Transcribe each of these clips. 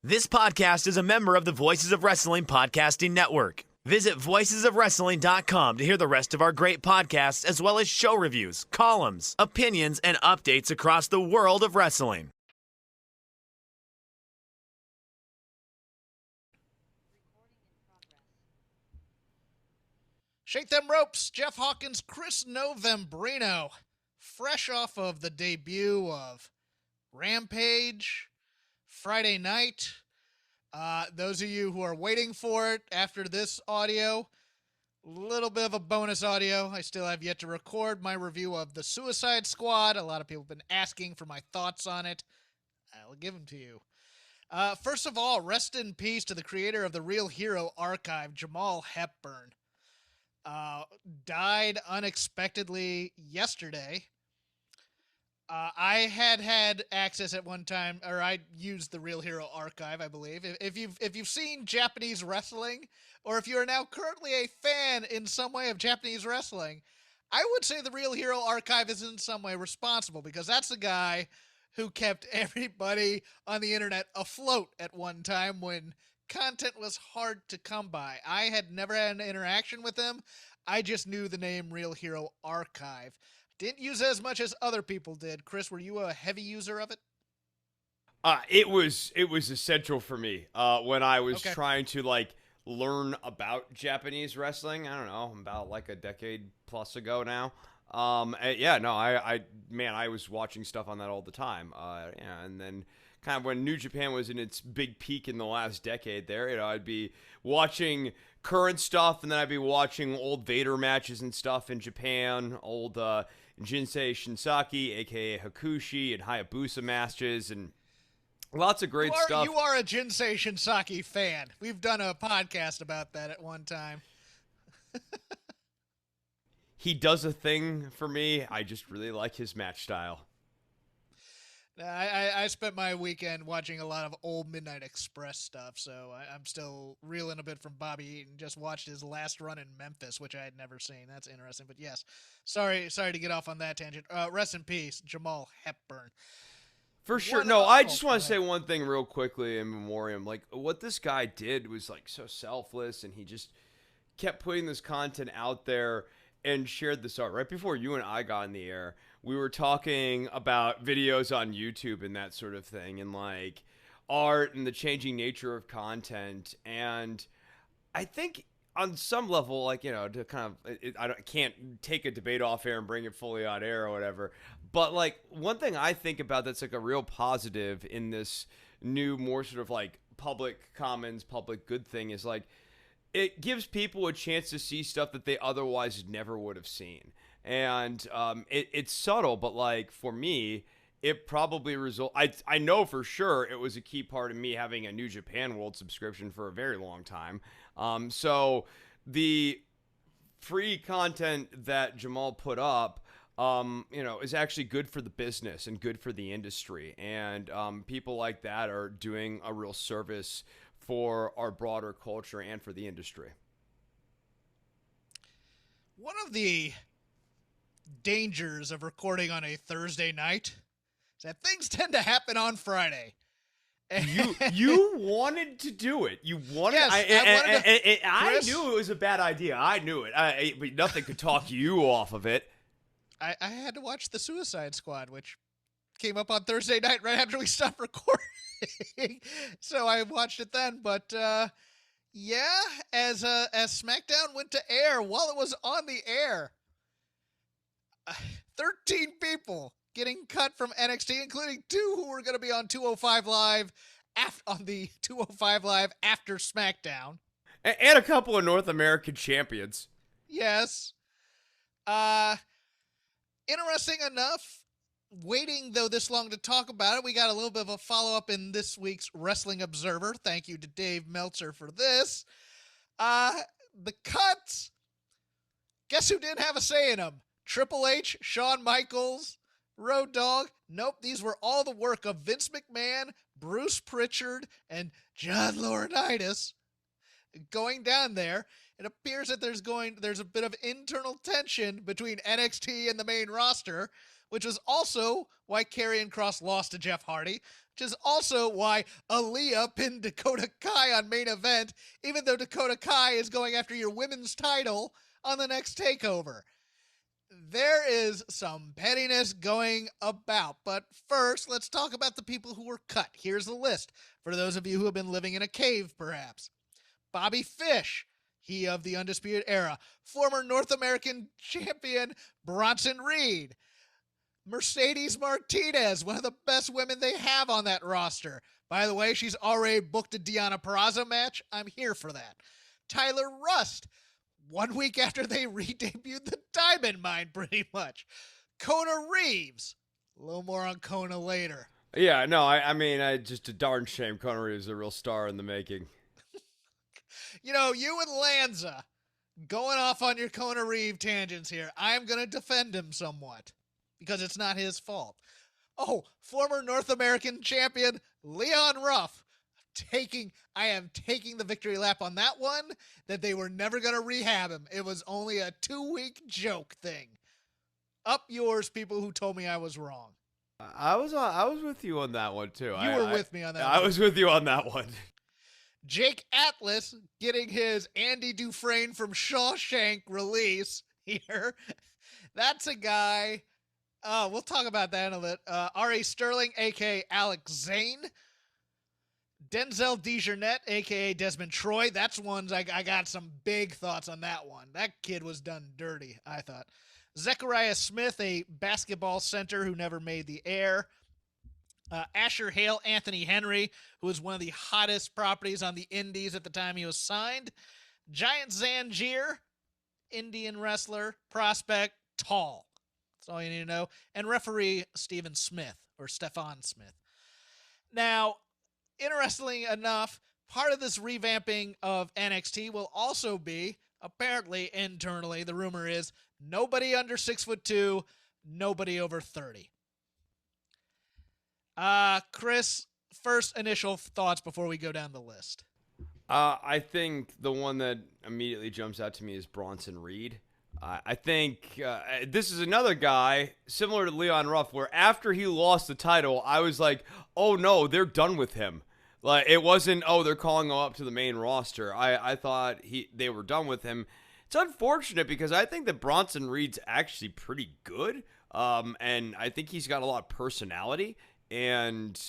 This podcast is a member of the Voices of Wrestling Podcasting Network. Visit voicesofwrestling.com to hear the rest of our great podcasts, as well as show reviews, columns, opinions, and updates across the world of wrestling. Shake them ropes, Jeff Hawkins, Chris Novembrino, fresh off of the debut of Rampage Friday night. Those of you who are waiting for it after this audio, a little bit of a bonus audio. I still have yet to record my review of the Suicide Squad. A lot of people have been asking for my thoughts on it. I'll give them to you. First of all, rest in peace to the creator of the Real Hero Archive, Jamal Hepburn. Died unexpectedly yesterday. I had access at one time, or I used the Real Hero Archive, I believe. If you've seen Japanese wrestling, or if you are now currently a fan in some way of Japanese wrestling, I would say the Real Hero Archive is in some way responsible, because that's the guy who kept everybody on the internet afloat at one time when content was hard to come by. I had never had an interaction with him. I just knew the name Real Hero Archive. Didn't use it as much as other people did. Chris, were you a heavy user of it? It was essential for me when I was trying to learn about Japanese wrestling. I don't know, about like a decade plus ago now. I was watching stuff on that all the time. And then kind of when New Japan was in its big peak in the last decade there, I'd be watching current stuff, and then I'd be watching old Vader matches and stuff in Japan, old Jinsei Shinsaki, aka Hakushi, and Hayabusa matches, and lots of great stuff. You are a Jinsei Shinsaki fan. We've done a podcast about that at one time. He does a thing for me. I just really like his match style. I spent my weekend watching a lot of old Midnight Express stuff, so I'm still reeling a bit from Bobby Eaton. Just watched his last run in Memphis, which I had never seen. That's interesting. But yes, sorry to get off on that tangent. Rest in peace, Jamal Hepburn. For sure. I just want to say one thing real quickly in memoriam. Like, what this guy did was so selfless, and he just kept putting this content out there and shared this art. Right before you and I got in the air, we were talking about videos on YouTube and that sort of thing, and art and the changing nature of content. And I think on some level, to kind of, I can't take a debate off air and bring it fully on air or whatever. But one thing I think about that's a real positive in this new, more sort of public commons, public good thing is it gives people a chance to see stuff that they otherwise never would have seen. And it's subtle, but for me, it probably I know for sure it was a key part of me having a New Japan World subscription for a very long time. So the free content that Jamal put up, is actually good for the business and good for the industry. And people like that are doing a real service for our broader culture and for the industry. One of the dangers of recording on a Thursday night is that things tend to happen on Friday. You wanted to do it. You wanted. Yes, I knew it was a bad idea. I knew it. But nothing could talk you off of it. I had to watch the Suicide Squad, which came up on Thursday night right after we stopped recording. So I watched it then. But as SmackDown went to air, while it was on the air, 13 people getting cut from NXT, including 2 who were going to be on 205 Live on the 205 Live after SmackDown. And a couple of North American champions. Yes. Interesting enough, waiting though this long to talk about it, we got a little bit of a follow-up in this week's Wrestling Observer. Thank you to Dave Meltzer for this. The cuts, guess who didn't have a say in them? Triple H, Shawn Michaels, Road Dogg. Nope, these were all the work of Vince McMahon, Bruce Pritchard, and John Laurinaitis going down there. It appears that there's a bit of internal tension between NXT and the main roster, which is also why Karrion Kross lost to Jeff Hardy, which is also why Aaliyah pinned Dakota Kai on main event, even though Dakota Kai is going after your women's title on the next takeover. There is some pettiness going about, but first, let's talk about the people who were cut. Here's the list for those of you who have been living in a cave, perhaps. Bobby Fish, he of the Undisputed Era. Former North American champion Bronson Reed. Mercedes Martinez, one of the best women they have on that roster. By the way, she's already booked a Deonna Purrazzo match. I'm here for that. Tyler Rust, 1 week after they re-debuted the Diamond Mine, pretty much. Kona Reeves. A little more on Kona later. Yeah, no, I mean, just a darn shame Kona Reeves is a real star in the making. You know, you and Lanza going off on your Kona Reeves tangents here. I'm going to defend him somewhat because it's not his fault. Oh, former North American champion Leon Ruff. I am taking the victory lap on that one, that they were never going to rehab him. It was only a 2-week joke thing. Up yours, people who told me I was wrong. I was with you on that one too. You were with me on that one. I was with you on that one. Jake Atlas getting his Andy Dufresne from Shawshank release here. That's a guy. We'll talk about that in a bit. R.A. Sterling, a.k.a. Alex Zane. Denzel Dignette, a.k.a. Desmond Troy. That's ones I got some big thoughts on that one. That kid was done dirty, I thought. Zechariah Smith, a basketball center who never made the air. Asher Hale, Anthony Henry, who was one of the hottest properties on the indies at the time he was signed. Giant Zangier, Indian wrestler, prospect, tall. That's all you need to know. And referee Stephen Smith, or Stefan Smith. Now, interestingly enough, part of this revamping of NXT will also be, apparently internally, the rumor is, nobody under 6'2", nobody over 30. Chris, first initial thoughts before we go down the list. I think the one that immediately jumps out to me is Bronson Reed. I think this is another guy similar to Leon Ruff, where after he lost the title, I was like, oh no, they're done with him. Like, it wasn't, oh, they're calling him up to the main roster. I thought they were done with him. It's unfortunate because I think that Bronson Reed's actually pretty good. And I think he's got a lot of personality. And,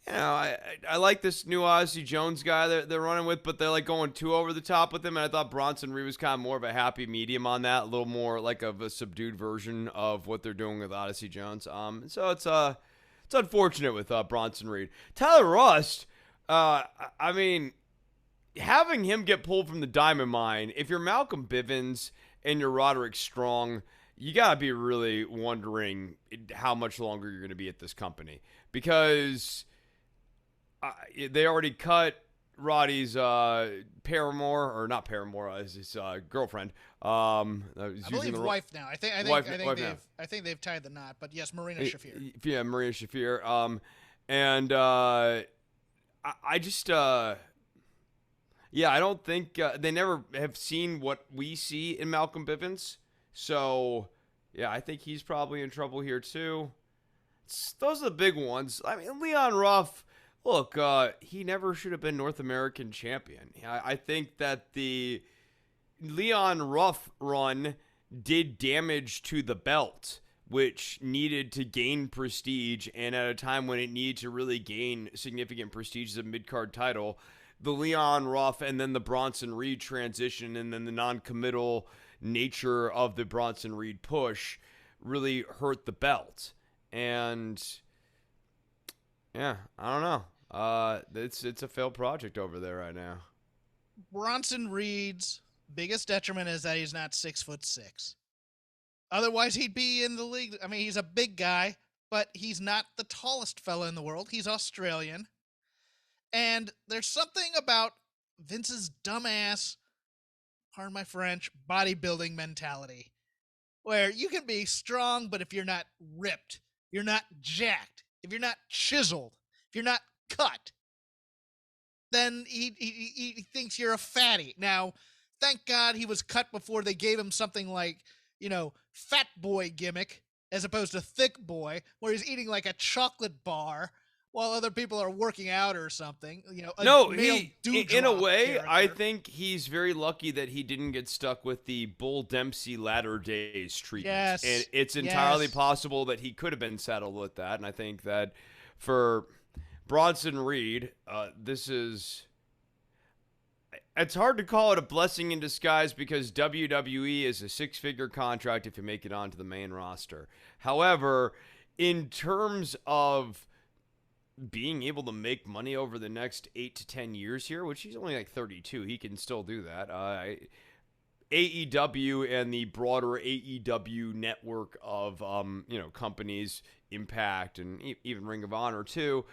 you know, I like this new Ozzy Jones guy that they're running with, but they're like going too over the top with him. And I thought Bronson Reed was kind of more of a happy medium on that, a little more like of a subdued version of what they're doing with Odyssey Jones. So it's unfortunate with Bronson Reed. Tyler Rust, I mean, having him get pulled from the Diamond Mine, if you're Malcolm Bivens and you're Roderick Strong, you got to be really wondering how much longer you're going to be at this company. Because they already cut Roddy's paramour, or not paramour, his girlfriend. I believe wife now. I think they've tied the knot. But yes, Marina Shafir. Yeah, Marina Shafir. I just I don't think they never have seen what we see in Malcolm Bivens. So yeah, I think he's probably in trouble here too. Those are the big ones. I mean, Leon Ruff. Look, he never should have been North American champion. I think that the Leon Ruff run did damage to the belt, which needed to gain prestige, and at a time when it needed to really gain significant prestige as a mid-card title, the Leon Ruff and then the Bronson Reed transition and then the non-committal nature of the Bronson Reed push really hurt the belt. And yeah, I don't know. It's a failed project over there right now. Bronson Reed's biggest detriment is that he's not 6'6". Otherwise, he'd be in the league. I mean, he's a big guy, but he's not the tallest fella in the world. He's Australian. And there's something about Vince's dumbass, pardon my French, bodybuilding mentality, where you can be strong, but if you're not ripped, you're not jacked, if you're not chiseled, if you're not cut, then he thinks you're a fatty. Now, thank God he was cut before they gave him something like, fat boy gimmick as opposed to Thick Boy, where he's eating like a chocolate bar while other people are working out or something. You know, in a way, character. I think he's very lucky that he didn't get stuck with the Bull Dempsey latter days treatment. Yes. And it's entirely possible that he could have been saddled with that. And I think that for Bronson Reed, it's hard to call it a blessing in disguise because WWE is a 6-figure contract if you make it onto the main roster. However, in terms of being able to make money over the next 8 to 10 years here, which he's only like 32, he can still do that. AEW and the broader AEW network of companies, Impact and even Ring of Honor too,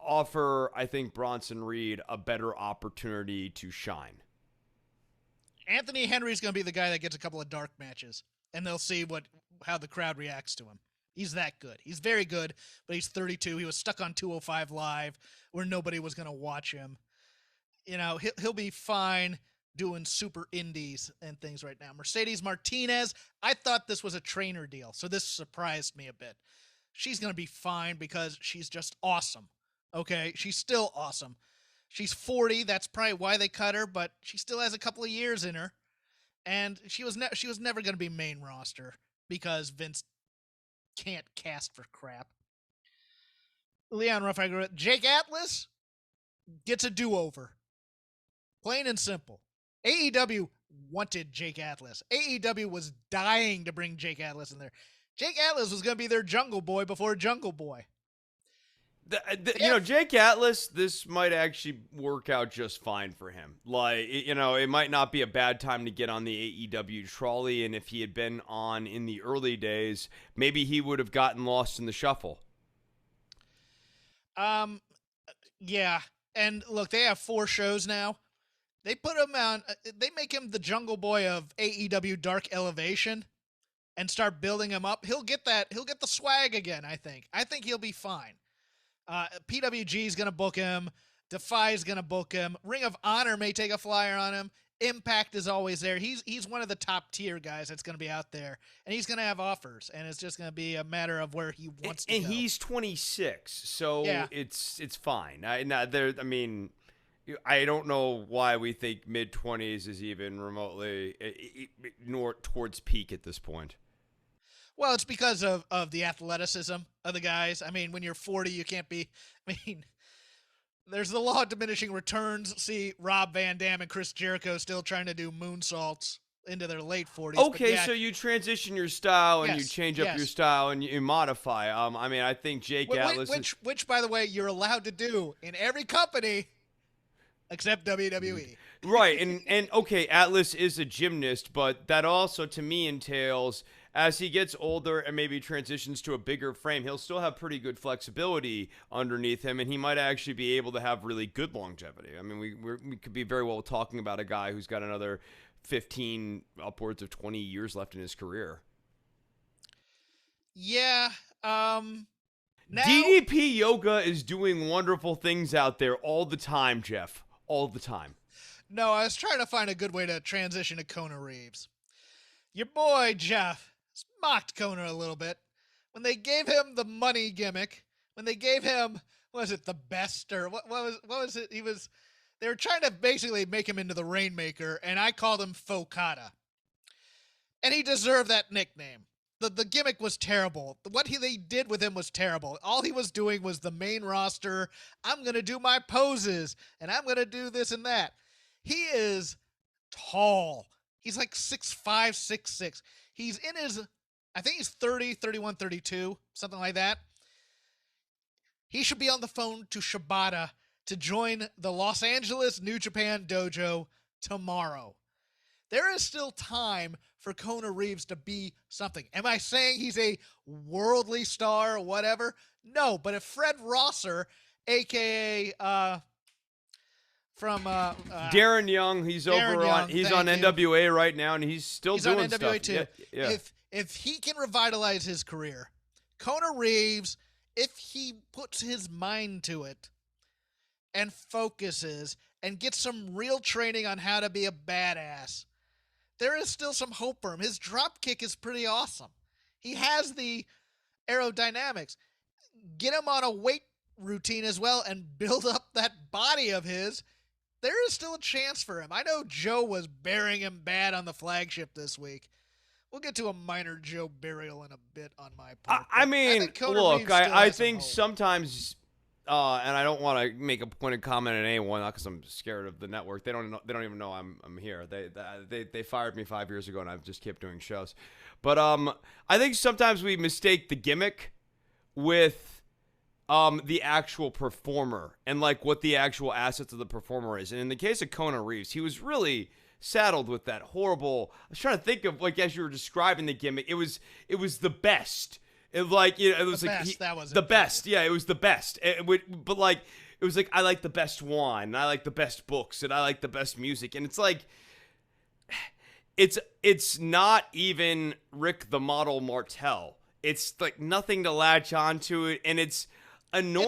offer, I think, Bronson Reed a better opportunity to shine. Anthony Henry's going to be the guy that gets a couple of dark matches, and they'll see how the crowd reacts to him. He's that good. He's very good, but he's 32. He was stuck on 205 Live where nobody was going to watch him. You know, he'll be fine doing super indies and things right now. Mercedes Martinez, I thought this was a trainer deal, so this surprised me a bit. She's going to be fine because she's just awesome. Okay, she's still awesome. She's 40. That's probably why they cut her, but she still has a couple of years in her. And she was never going to be main roster because Vince can't cast for crap. Leon Ruff, Jake Atlas gets a do-over. Plain and simple. AEW wanted Jake Atlas. AEW was dying to bring Jake Atlas in there. Jake Atlas was going to be their Jungle Boy before Jungle Boy. Jake Atlas, this might actually work out just fine for him. Like, it might not be a bad time to get on the AEW trolley, and if he had been on in the early days, maybe he would have gotten lost in the shuffle. Yeah. And look, they have 4 shows now. They put him on, they make him the Jungle Boy of AEW Dark Elevation and start building him up. He'll get the swag again, I think. I think he'll be fine. PWG is going to book him. Defy is going to book him. Ring of Honor may take a flyer on him. Impact is always there. He's one of the top tier guys that's going to be out there, and he's going to have offers, and it's just going to be a matter of where he wants to go. And he's 26, so it's fine. I don't know why we think mid-20s is even remotely nor towards peak at this point. Well, it's because of the athleticism of the guys. I mean, when you're 40, you can't be... there's the law of diminishing returns. See Rob Van Dam and Chris Jericho still trying to do moonsaults into their late 40s. Okay, so you transition your style and you change up your style and you modify. I think Jake Atlas... Which, by the way, you're allowed to do in every company except WWE. Right, and okay, Atlas is a gymnast, but that also, to me, entails... as he gets older and maybe transitions to a bigger frame, he'll still have pretty good flexibility underneath him, and he might actually be able to have really good longevity. I mean, we could be very well talking about a guy who's got another 15, upwards of 20 years left in his career. Yeah. Now, DDP Yoga is doing wonderful things out there all the time, Jeff. All the time. No, I was trying to find a good way to transition to Kona Reeves. Your boy, Jeff, mocked Kona a little bit. When they gave him the money gimmick, when they gave him, was it the best, or what was it? They were trying to basically make him into the Rainmaker, and I called him Fokata. And he deserved that nickname. The gimmick was terrible. What they did with him was terrible. All he was doing was the main roster. I'm going to do my poses, and I'm going to do this and that. He is tall. He's like 6'5", 6'6". He's in his, I think he's 30, 31, 32, something like that. He should be on the phone to Shibata to join the Los Angeles New Japan Dojo tomorrow. There is still time for Kona Reeves to be something. Am I saying he's a worldly star or whatever? No, but if Fred Rosser, a.k.a. From Darren Young, he's on NWA right now, and he's still doing on NWA stuff. Too. Yeah. If he can revitalize his career, Kona Reeves, if he puts his mind to it and focuses and gets some real training on how to be a badass, there is still some hope for him. His drop kick is pretty awesome. He has the aerodynamics. Get him on a weight routine as well and build up that body of his. There is still a chance for him. I know Joe was burying him bad on the flagship this week. We'll get to a minor Joe burial in a bit on my part. I mean, look, I think sometimes, and I don't want to make a pointed comment at anyone, not because I'm scared of the network. They don't even know I'm here. They fired me 5 years ago, and I've just kept doing shows. But I think sometimes we mistake the gimmick with the actual performer and like what the actual assets of the performer is. And in the case of Kona Reeves, he was really saddled with that horrible. I was trying to think of, like, as you were describing the gimmick, it was the best. It was like, you know, it was the like best. That was the best. Yeah, it was the best. But like, it was like, I like the best wine, and I like the best books, and I like the best music, and it's like, it's not even Rick the Model Martel. It's like nothing to latch onto it, and it's annoying.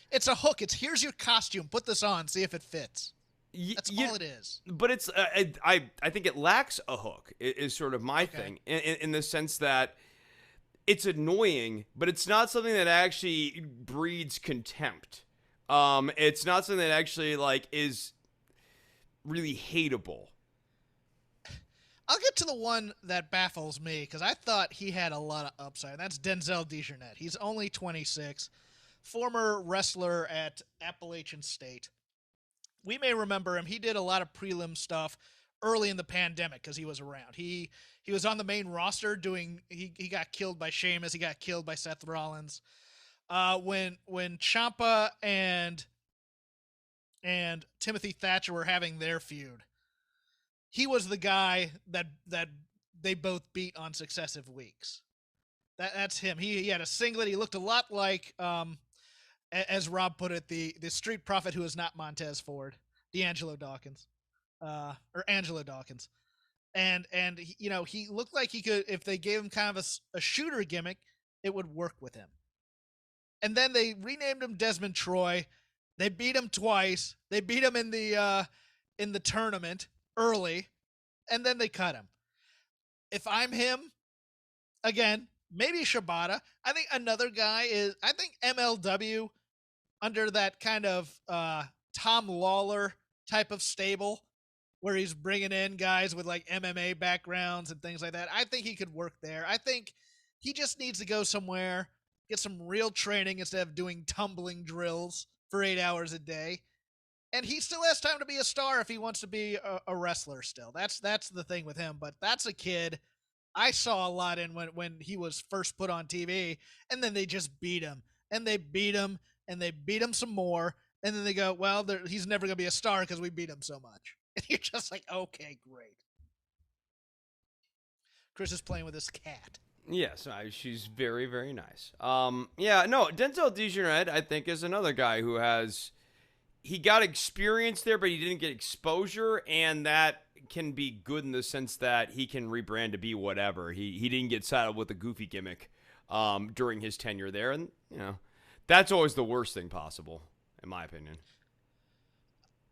It's a hook. It's here's your costume. Put this on. See if it fits. That's all it is. But it's I think it lacks a hook. Is sort of my thing in the sense that it's annoying, but it's not something that actually breeds contempt. It's not something that actually like is really hateable. I'll get to the one that baffles me because I thought he had a lot of upside. That's Denzel Dignette. He's only 26, former wrestler at Appalachian State. We may remember him. He did a lot of prelim stuff early in the pandemic because he was around. He was on the main roster doing. He got killed by Sheamus. He got killed by Seth Rollins. When Ciampa and Timothy Thatcher were having their feud, he was the guy that they both beat on successive weeks. That's him. He had a singlet. He looked a lot like, as Rob put it, the street prophet who is not Montez Ford, Angelo Dawkins. And you know, he looked like he could, if they gave him kind of a shooter gimmick, it would work with him. And then they renamed him Desmond Troy. They beat him twice. They beat him in the tournament early, and then they cut him. If I'm him, again, maybe Shibata. I think another guy is, I think MLW under that kind of Tom Lawler type of stable where he's bringing in guys with like MMA backgrounds and things like that. I think he could work there. I think he just needs to go somewhere, get some real training instead of doing tumbling drills for 8 hours a day. And he still has time to be a star if he wants to be a wrestler still. That's the thing with him. But that's a kid I saw a lot in when he was first put on TV, and then they just beat him. And they beat him, and they beat him some more. And then they go, well, he's never going to be a star because we beat him so much. And you're just like, okay, great. Chris is playing with his cat. Yes, she's very, very nice. Yeah, no, Denzel Dignette, I think, is another guy who he got experience there, but he didn't get exposure, and that can be good in the sense that he can rebrand to be whatever. He didn't get saddled with a goofy gimmick during his tenure there, and you know, that's always the worst thing possible, in my opinion.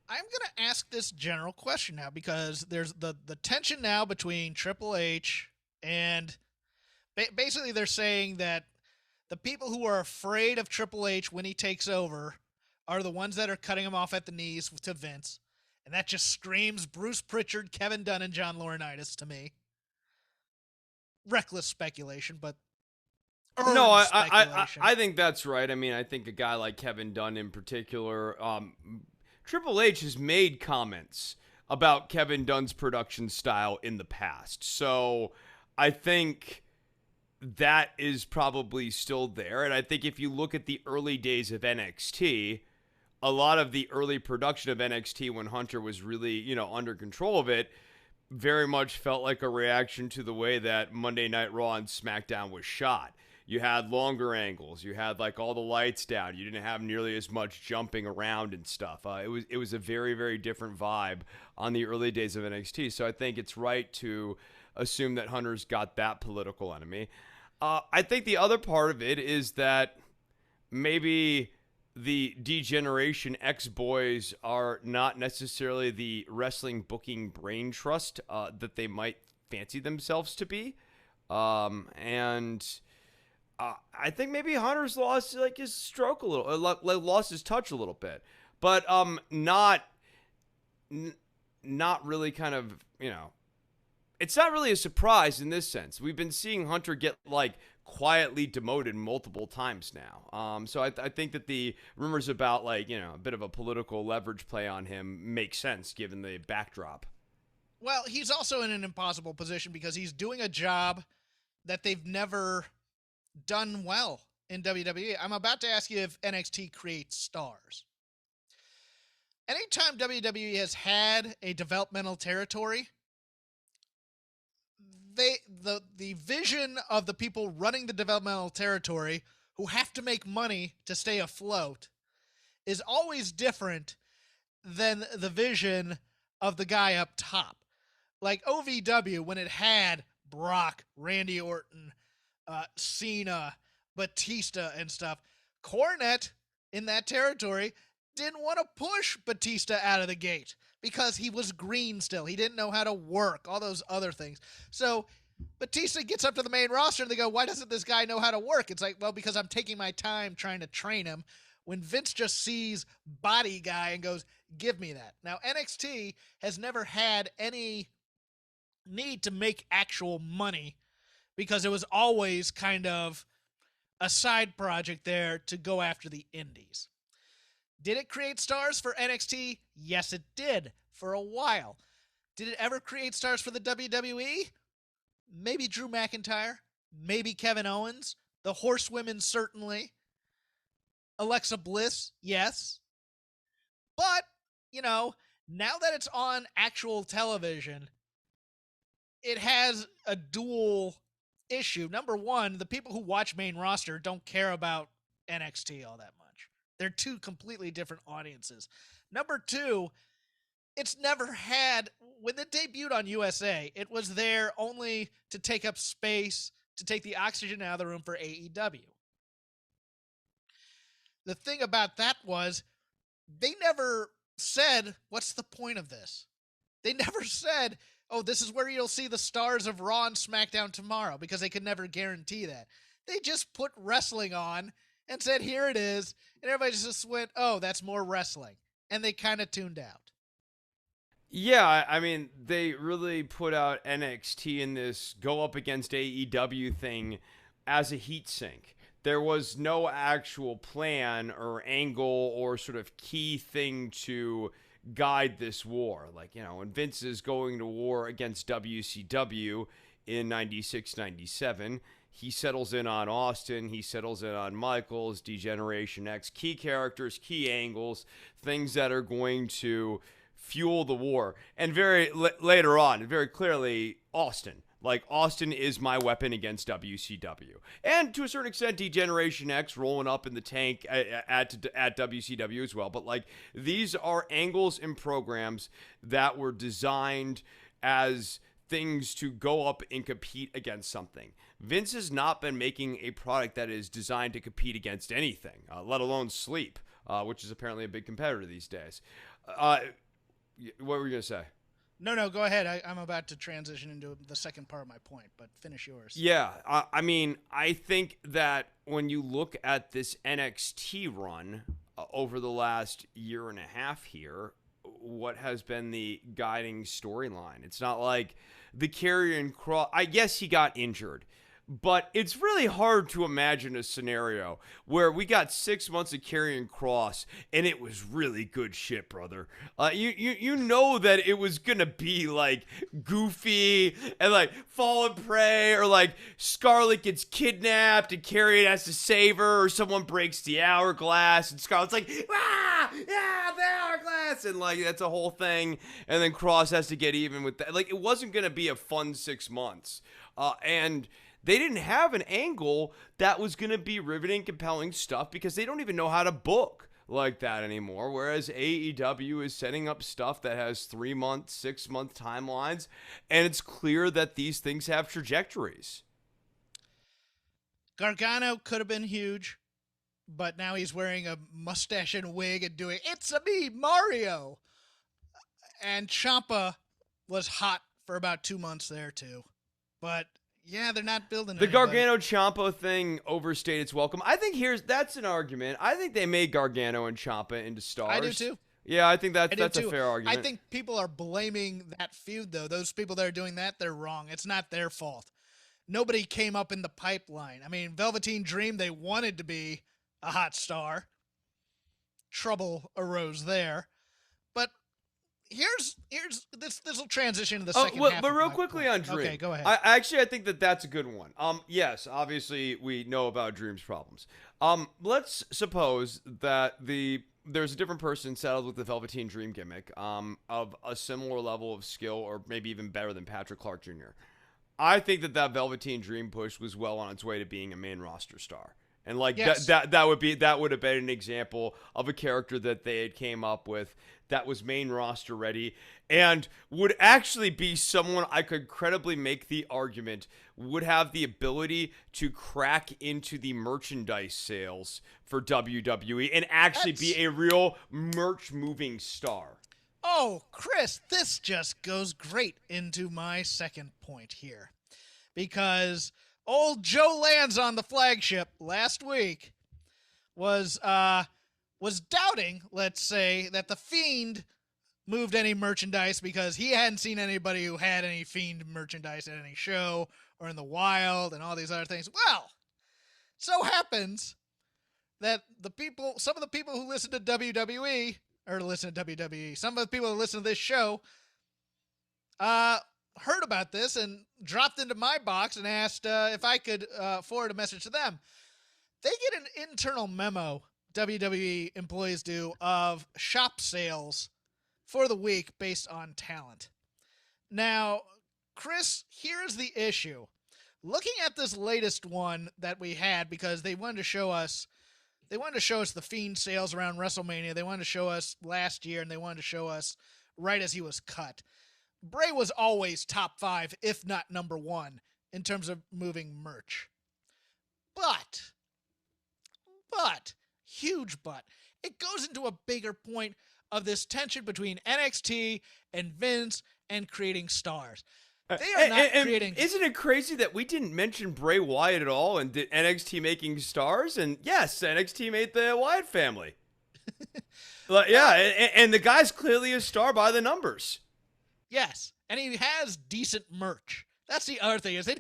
I'm going to ask this general question now because there's the tension now between Triple H and basically they're saying that the people who are afraid of Triple H when he takes over are the ones that are cutting him off at the knees to Vince. And that just screams Bruce Pritchard, Kevin Dunn, and John Laurinaitis to me. Reckless speculation, but no, I think that's right. I mean, I think a guy like Kevin Dunn in particular, Triple H has made comments about Kevin Dunn's production style in the past. So I think that is probably still there. And I think if you look at the early days of NXT, a lot of the early production of NXT when Hunter was really, you know, under control of it, very much felt like a reaction to the way that Monday Night Raw and SmackDown was shot. You had longer angles. You had like all the lights down. You didn't have nearly as much jumping around and stuff. It was a very, very different vibe on the early days of NXT. So I think it's right to assume that Hunter's got that political enemy. I think the other part of it is that maybe the D-Generation X-Boys are not necessarily the wrestling booking brain trust that they might fancy themselves to be. And I think maybe Hunter's lost like his stroke a little, lost his touch a little bit, but not really kind of, it's not really a surprise in this sense. We've been seeing Hunter get like quietly demoted multiple times now. So I think that the rumors about like, a bit of a political leverage play on him make sense given the backdrop. Well, he's also in an impossible position because he's doing a job that they've never done well in WWE. I'm about to ask you if NXT creates stars. Anytime WWE has had a developmental territory, the vision of the people running the developmental territory who have to make money to stay afloat is always different than the vision of the guy up top. Like OVW, when it had Brock, Randy Orton, Cena, Batista, and stuff, Cornette in that territory didn't want to push Batista out of the gate because he was green still. He didn't know how to work, all those other things. So Batista gets up to the main roster and they go, why doesn't this guy know how to work? It's like, well, because I'm taking my time trying to train him. When Vince just sees body guy and goes, give me that. Now, NXT has never had any need to make actual money because it was always kind of a side project there to go after the indies. Did it create stars for NXT? Yes, it did for a while. Did it ever create stars for the WWE? Maybe Drew McIntyre, maybe Kevin Owens, the Horsewomen certainly, Alexa Bliss, yes. But, now that it's on actual television, it has a dual issue. Number one, the people who watch main roster don't care about NXT all that much. They're two completely different audiences. Number two, it's never had, when it debuted on USA, it was there only to take up space, to take the oxygen out of the room for AEW. The thing about that was, they never said, what's the point of this? They never said, oh, this is where you'll see the stars of Raw and SmackDown tomorrow, because they could never guarantee that. They just put wrestling on and said, here it is, and everybody just went, oh, that's more wrestling. And they kind of tuned out. Yeah, I mean, they really put out NXT in this go up against AEW thing as a heat sink. There was no actual plan or angle or sort of key thing to guide this war. Like, when Vince is going to war against WCW in 96, 97, he settles in on Austin, he settles in on Michaels, D-Generation X, key characters, key angles, things that are going to fuel the war. And later on, very clearly, Austin. Like, Austin is my weapon against WCW. And to a certain extent, D-Generation X rolling up in the tank at WCW as well. But, like, these are angles and programs that were designed as things to go up and compete against something. Vince has not been making a product that is designed to compete against anything, let alone sleep, which is apparently a big competitor these days. What were you going to say? No, go ahead. I'm about to transition into the second part of my point, but finish yours. Yeah, I mean, I think that when you look at this NXT run over the last year and a half here, what has been the guiding storyline? It's not like the Karrion Kross. I guess he got injured. But it's really hard to imagine a scenario where we got 6 months of Karrion Kross and it was really good shit, brother. You know that it was gonna be like goofy and like Fall and Prey, or like Scarlett gets kidnapped and Karrion has to save her, or someone breaks the hourglass and Scarlett's like, ah, yeah, the hourglass, and like that's a whole thing. And then Kross has to get even with that. Like, it wasn't gonna be a fun 6 months, and they didn't have an angle that was going to be riveting, compelling stuff, because they don't even know how to book like that anymore. Whereas AEW is setting up stuff that has 3 month, 6 month timelines, and it's clear that these things have trajectories. Gargano could have been huge, but now he's wearing a mustache and wig and doing, it's a me, Mario. And Ciampa was hot for about 2 months there too. But Yeah, they're not building The anybody. Gargano Ciampa thing overstayed its welcome. I think that's an argument. I think they made Gargano and Ciampa into stars. I do too. Yeah, I think that's a fair argument. I think people are blaming that feud, though. Those people that are doing that, they're wrong. It's not their fault. Nobody came up in the pipeline. I mean, Velveteen Dream, they wanted to be a hot star. Trouble arose there. But here's this will transition to the second half. But of real my quickly point. on Dream. Okay, go ahead. I think that's a good one. Yes, obviously we know about Dream's problems. Let's suppose that there's a different person saddled with the Velveteen Dream gimmick, of a similar level of skill, or maybe even better than Patrick Clark Jr. I think that Velveteen Dream push was well on its way to being a main roster star. And Yes. that would have been an example of a character that they had came up with that was main roster ready, and would actually be someone I could credibly make the argument would have the ability to crack into the merchandise sales for WWE and actually be a real merch moving star. Oh, Chris, this just goes great into my second point here. Because old Joe Lanza on the flagship last week was doubting, let's say, that the Fiend moved any merchandise because he hadn't seen anybody who had any Fiend merchandise at any show or in the wild and all these other things. Well, so happens that some of the people who listen to WWE, or listen to WWE, some of the people who listen to this show, heard about this and dropped into my box and asked if I could forward a message to them. They get an internal memo, WWE employees do, of shop sales for the week based on talent. Now, Chris, here's the issue. Looking at this latest one that we had, because they wanted to show us the Fiend sales around WrestleMania. They wanted to show us last year, and they wanted to show us right as he was cut. Bray was always top 5, if not number 1, in terms of moving merch. But, huge but, it goes into a bigger point of this tension between NXT and Vince and creating stars. They are not creating... Isn't it crazy that we didn't mention Bray Wyatt at all and did NXT making stars? And yes, NXT made the Wyatt family. But yeah, and the guy's clearly a star by the numbers. Yes, and he has decent merch. That's the other thing, is they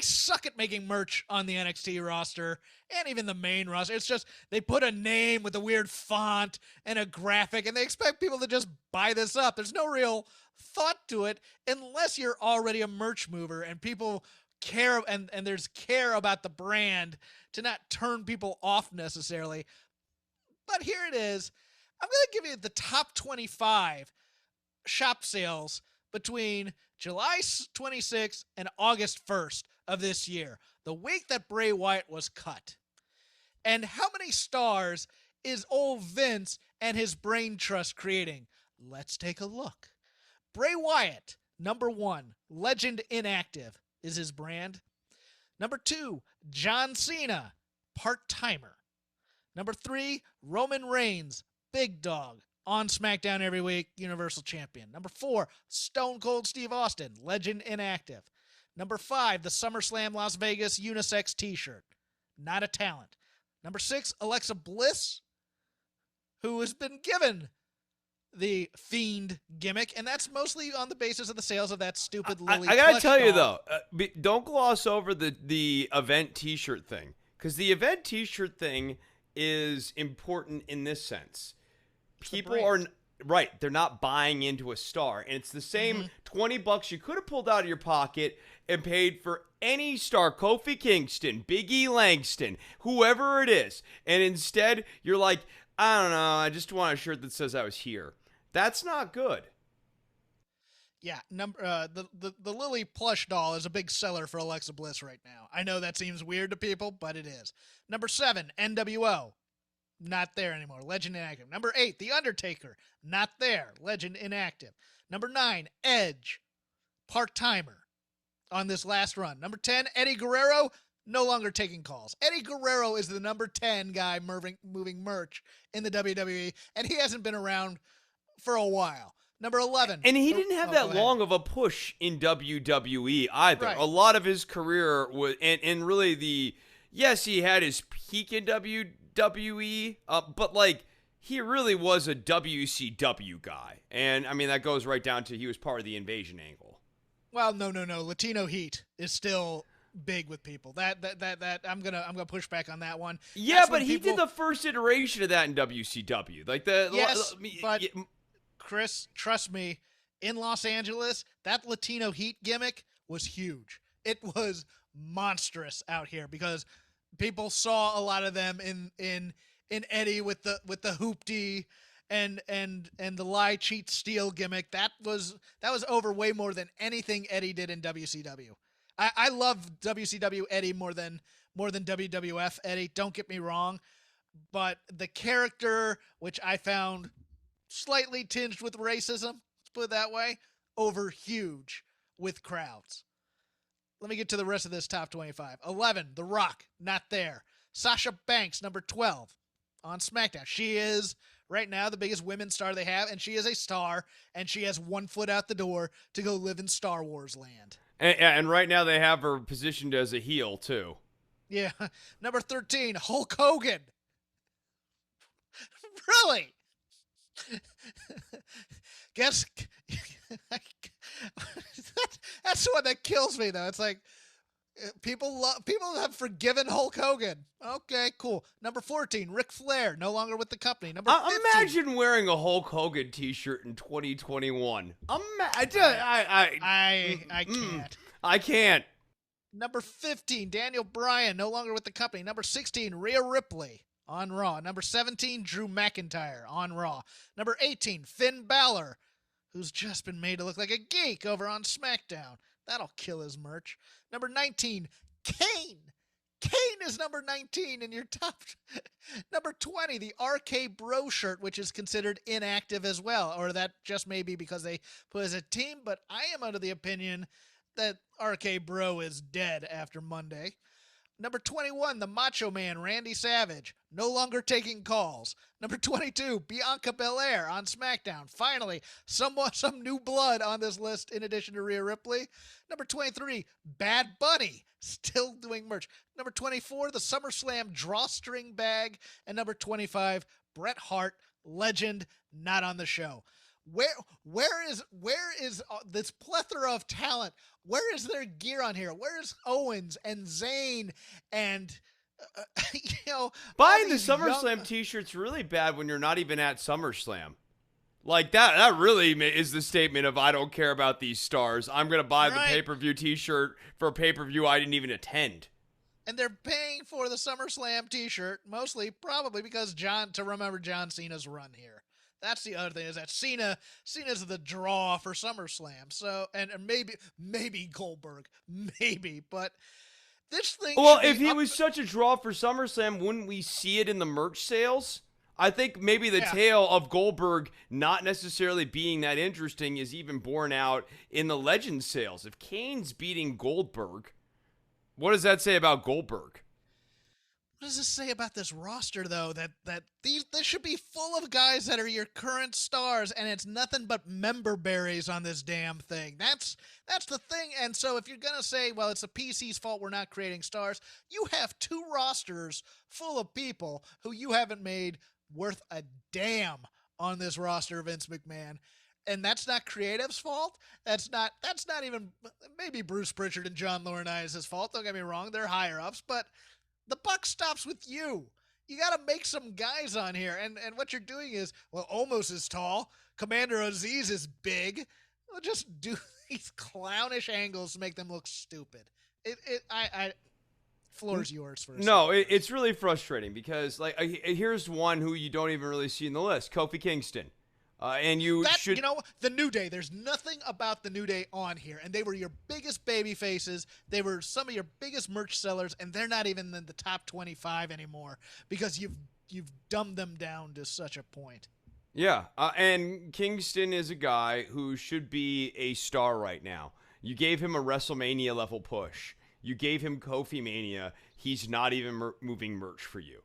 suck at making merch on the NXT roster and even the main roster. It's just they put a name with a weird font and a graphic, and they expect people to just buy this up. There's no real thought to it unless you're already a merch mover and people care, and there's care about the brand to not turn people off necessarily. But here it is. I'm going to give you the top 25 shop sales between July 26th and August 1st of this year, the week that Bray Wyatt was cut. And how many stars is old Vince and his brain trust creating? Let's take a look. Bray Wyatt, number 1, Legend Inactive is his brand. Number 2, John Cena, part-timer. Number 3, Roman Reigns, Big Dog, on SmackDown every week, Universal Champion. Number 4, Stone Cold Steve Austin, Legend Inactive. Number 5, the SummerSlam Las Vegas unisex t-shirt, not a talent. Number 6, Alexa Bliss, who has been given the Fiend gimmick, and that's mostly on the basis of the sales of that stupid Lily I gotta plush tell you doll. though, don't gloss over the event t-shirt thing, because the event t-shirt thing is important in this sense. People are right, they're not buying into a star, and it's the same $20 you could have pulled out of your pocket and paid for any star, Kofi Kingston, Big E Langston, whoever it is, and instead you're like, I don't know, I just want a shirt that says I was here. That's not good. Yeah, the Lily plush doll is a big seller for Alexa Bliss right now. I know that seems weird to people, but it is. Number 7, NWO. Not there anymore. Legend Inactive. Number 8, The Undertaker. Not there. Legend Inactive. Number 9, Edge. Part-timer on this last run. Number 10, Eddie Guerrero. No longer taking calls. Eddie Guerrero is the number 10 guy moving merch in the WWE, and he hasn't been around for a while. Number 11. And he didn't have that go long of a push in WWE either. Right. A lot of his career was, and really yes, he had his peak in WWE, but like, he really was a WCW guy. And I mean, that goes right down to he was part of the Invasion angle. Well, no. Latino heat is still big with people. That I'm gonna push back on that one. Yeah, That's but when he people- did the first iteration of that in WCW. Like Yes, but Chris, trust me, in Los Angeles, that Latino heat gimmick was huge. It was monstrous out here because people saw a lot of them in Eddie with the hoopty and the lie, cheat, steal gimmick. That was over way more than anything Eddie did in WCW. I love WCW Eddie more than WWF Eddie. Don't get me wrong, but the character, which I found slightly tinged with racism, let's put it that way, over huge with crowds. Let me get to the rest of this top 25. 11, The Rock, not there. Sasha Banks, number 12, on SmackDown. She is, right now, the biggest women's star they have, and she is a star, and she has 1 foot out the door to go live in Star Wars land. And right now they have her positioned as a heel, too. Yeah. Number 13, Hulk Hogan. Really? Guess that's the one that kills me, though. It's like people have forgiven Hulk Hogan. Okay, cool. Number 14, Ric Flair, no longer with the company. Number 15. Imagine wearing a Hulk Hogan t-shirt in 2021. I can't. I can't. Number 15, Daniel Bryan, no longer with the company. Number 16, Rhea Ripley on Raw. Number 17, Drew McIntyre on Raw. Number 18, Finn Balor, who's just been made to look like a geek over on SmackDown. That'll kill his merch. Number 19, Kane. Kane is number 19 in your top. Number 20, the RK Bro shirt, which is considered inactive as well. Or that just may be because they put as a team, but I am under the opinion that RK Bro is dead after Monday. Number 21, the Macho Man, Randy Savage, no longer taking calls. Number 22, Bianca Belair on SmackDown. Finally, some new blood on this list in addition to Rhea Ripley. Number 23, Bad Bunny, still doing merch. Number 24, the SummerSlam drawstring bag. And number 25, Bret Hart, legend, not on the show. Where is this plethora of talent? Where is their gear on here? Where is Owens and Zayn and buying the SummerSlam t-shirt's really bad when you're not even at SummerSlam. Like that really is the statement of I don't care about these stars. I'm going to buy the pay-per-view t-shirt for a pay-per-view I didn't even attend. And they're paying for the SummerSlam t-shirt mostly probably because to remember John Cena's run here. That's the other thing, is that Cena's the draw for SummerSlam. So, and maybe Goldberg, maybe, but this thing. Well, if he was such a draw for SummerSlam, wouldn't we see it in the merch sales? I think maybe the tale of Goldberg not necessarily being that interesting is even borne out in the Legends sales. If Kane's beating Goldberg, what does that say about Goldberg? What does this say about this roster, though? That this should be full of guys that are your current stars, and it's nothing but member berries on this damn thing. That's the thing. And so if you're gonna say, well, it's the PC's fault we're not creating stars, you have 2 rosters full of people who you haven't made worth a damn on this roster, Vince McMahon. And that's not creative's fault. That's not even maybe Bruce Pritchard and John Laurinaitis' fault. Don't get me wrong, they're higher ups, but the buck stops with you. You got to make some guys on here. And what you're doing is, well, Omos is tall. Commander Aziz is big. Well, just do these clownish angles to make them look stupid. Floor's yours first. No, it's really frustrating because, like, here's one who you don't even really see in the list, Kofi Kingston. The New Day. There's nothing about the New Day on here, and they were your biggest baby faces. They were some of your biggest merch sellers, and they're not even in the top 25 anymore because you've dumbed them down to such a point. Yeah, and Kingston is a guy who should be a star right now. You gave him a WrestleMania level push. You gave him Kofi Mania. He's not even moving merch for you.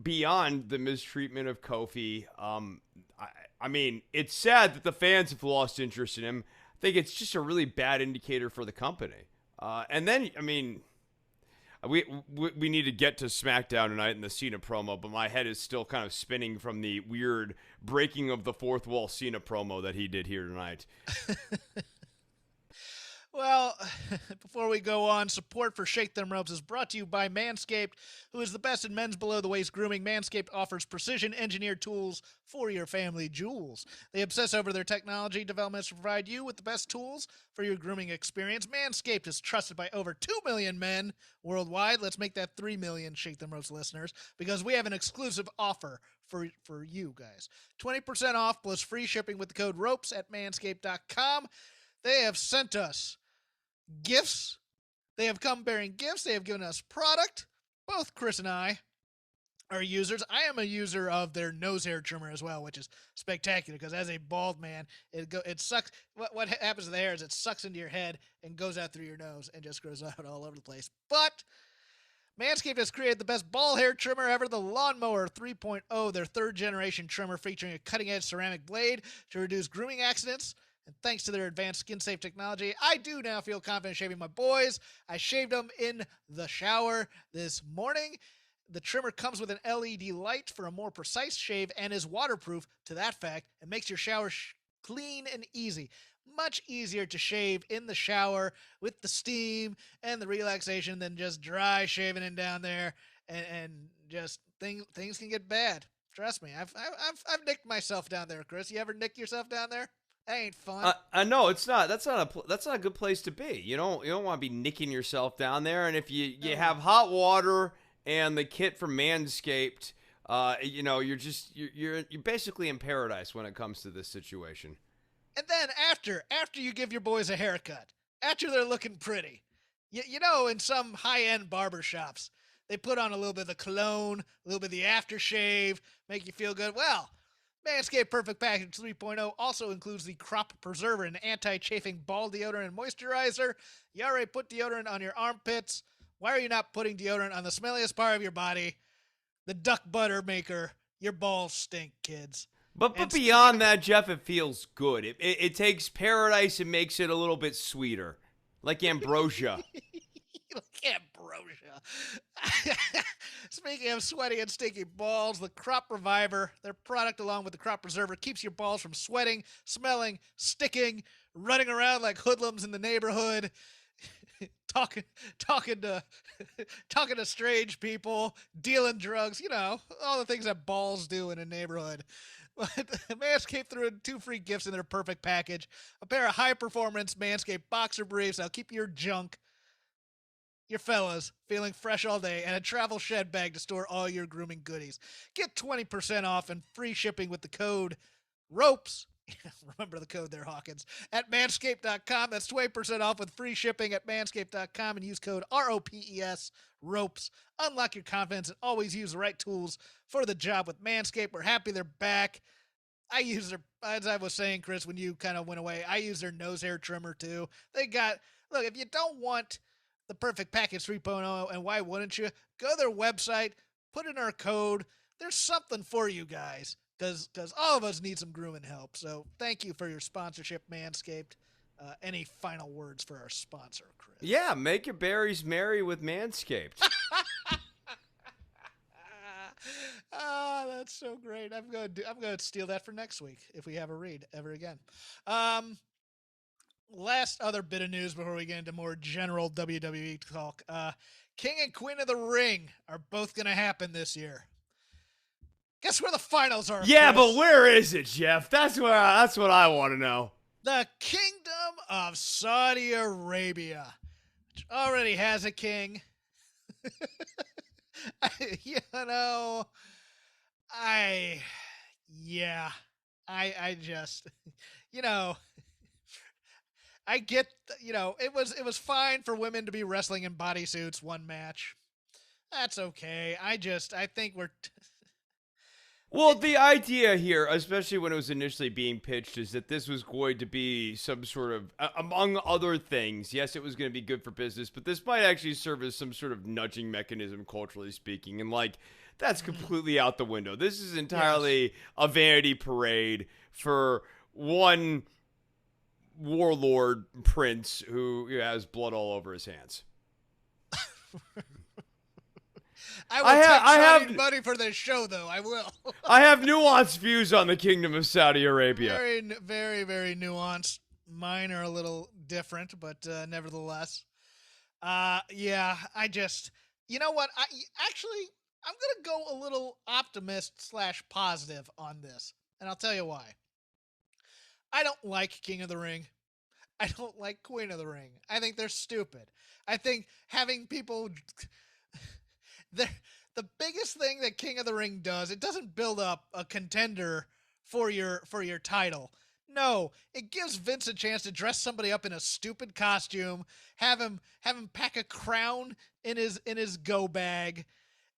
Beyond the mistreatment of Kofi, I mean, it's sad that the fans have lost interest in him. I think it's just a really bad indicator for the company. And then, I mean, we need to get to SmackDown tonight in the Cena promo, but my head is still kind of spinning from the weird breaking of the fourth wall Cena promo that he did here tonight. Well, before we go on, support for Shake Them Ropes is brought to you by Manscaped, who is the best in men's below-the-waist grooming. Manscaped offers precision-engineered tools for your family jewels. They obsess over their technology developments to provide you with the best tools for your grooming experience. Manscaped is trusted by over 2 million men worldwide. Let's make that 3 million Shake Them Ropes listeners, because we have an exclusive offer for you guys. 20% off plus free shipping with the code ROPES at manscaped.com. They have sent us gifts. They have come bearing gifts. They have given us product. Both Chris and I are users. I am a user of their nose hair trimmer as well, which is spectacular because as a bald man, it sucks. What happens to the hair is it sucks into your head and goes out through your nose and just grows out all over the place. But Manscaped has created the best ball hair trimmer ever, the Lawnmower 3.0, their third-generation trimmer featuring a cutting-edge ceramic blade to reduce grooming accidents. And thanks to their advanced skin-safe technology, I do now feel confident shaving my boys. I shaved them in the shower this morning. The trimmer comes with an LED light for a more precise shave and is waterproof to that fact. It makes your shower clean and easy. Much easier to shave in the shower with the steam and the relaxation than just dry shaving in down there. And just things can get bad. Trust me, I've nicked myself down there, Chris. You ever nick yourself down there? That ain't fun. No, it's not. That's not a good place to be. You don't want to be nicking yourself down there. And if you have hot water and the kit from Manscaped, you're basically in paradise when it comes to this situation. And then after you give your boys a haircut, after they're looking pretty, you know, in some high-end barbershops, they put on a little bit of the cologne, a little bit of the aftershave, make you feel good. Well, Manscaped Perfect Package 3.0 also includes the Crop Preserver, an anti-chafing ball deodorant and moisturizer. You already put deodorant on your armpits. Why are you not putting deodorant on the smelliest part of your body? The duck butter maker. Your balls stink, kids. But beyond that, Jeff, it feels good. It takes paradise and makes it a little bit sweeter, like ambrosia. Like ambrosia. Speaking of sweaty and stinky balls, the Crop Reviver, their product along with the Crop Preserver, keeps your balls from sweating, smelling, sticking, running around like hoodlums in the neighborhood, talking to strange people, dealing drugs, you know, all the things that balls do in a neighborhood. But Manscaped threw in 2 free gifts in their perfect package. A pair of high-performance Manscaped boxer briefs that'll keep your junk, your fellas, feeling fresh all day, and a travel shed bag to store all your grooming goodies. Get 20% off and free shipping with the code ROPES. Remember the code there, Hawkins. At manscaped.com. That's 20% off with free shipping at manscaped.com and use code ROPES, ROPES. Unlock your confidence and always use the right tools for the job with Manscaped. We're happy they're back. I use their, as I was saying, Chris, when you kind of went away, I use their nose hair trimmer too. Look, if you don't want the Perfect Package 3.0, and why wouldn't you? Go to their website, put in our code. There's something for you guys, because all of us need some grooming help. So thank you for your sponsorship, Manscaped. Any final words for our sponsor, Chris? Yeah, make your berries merry with Manscaped. That's so great. I'm gonna steal that for next week if we have a read ever again. Last other bit of news before we get into more general WWE talk. King and Queen of the Ring are both going to happen this year. Guess where the finals are? Yeah, Chris? but where is it, Jeff? That's what I want to know. The Kingdom of Saudi Arabia, which already has a king. I just, I get, it was fine for women to be wrestling in bodysuits one match. That's okay. I think we're... Well, the idea here, especially when it was initially being pitched, is that this was going to be some sort of, among other things, yes, it was going to be good for business, but this might actually serve as some sort of nudging mechanism, culturally speaking. And, like, That's completely out the window. This is entirely a vanity parade for one warlord prince who has blood all over his hands. I have money for this show, though. I will. I have nuanced views on the Kingdom of Saudi Arabia. Very, very, very nuanced. Mine are a little different, but nevertheless. Yeah, you know what? I'm going to go a little optimist/positive on this, and I'll tell you why. I don't like King of the Ring. I don't like Queen of the Ring. I think they're stupid. I think having people... The biggest thing that King of the Ring does, it doesn't build up a contender for your title. No, it gives Vince a chance to dress somebody up in a stupid costume, have him pack a crown in his go bag,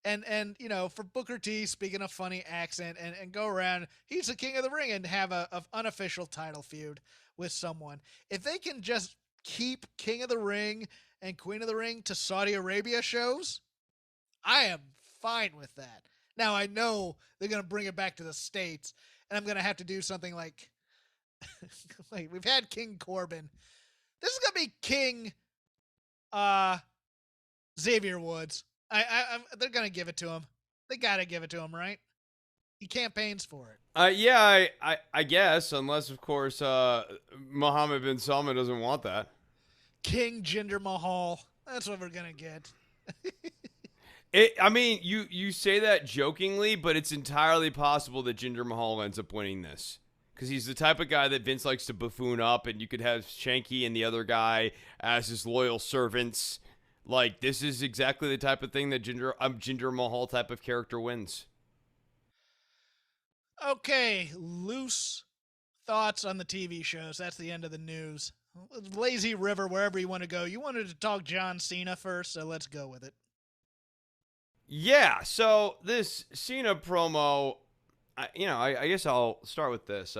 and you know, for Booker T, speaking a funny accent, and go around, he's the King of the Ring, and have a unofficial title feud with someone. If they can just keep King of the Ring and Queen of the Ring to Saudi Arabia shows, I am fine with that. Now, I know they're going to bring it back to the States, and I'm going to have to do something like, we've had King Corbin. This is going to be King Xavier Woods. They're going to give it to him. They got to give it to him, right? He campaigns for it. Yeah, I guess, unless, of course, Mohammed bin Salman doesn't want that. King Jinder Mahal. That's what we're going to get. I mean, you say that jokingly, but it's entirely possible that Jinder Mahal ends up winning this. Because he's the type of guy that Vince likes to buffoon up, and you could have Shanky and the other guy as his loyal servants. Like, this is exactly the type of thing that Jinder Mahal type of character wins. Okay, loose thoughts on the TV shows. That's the end of the news. Lazy River, wherever you want to go. You wanted to talk John Cena first, so let's go with it. Yeah, so this Cena promo, I guess I'll start with this.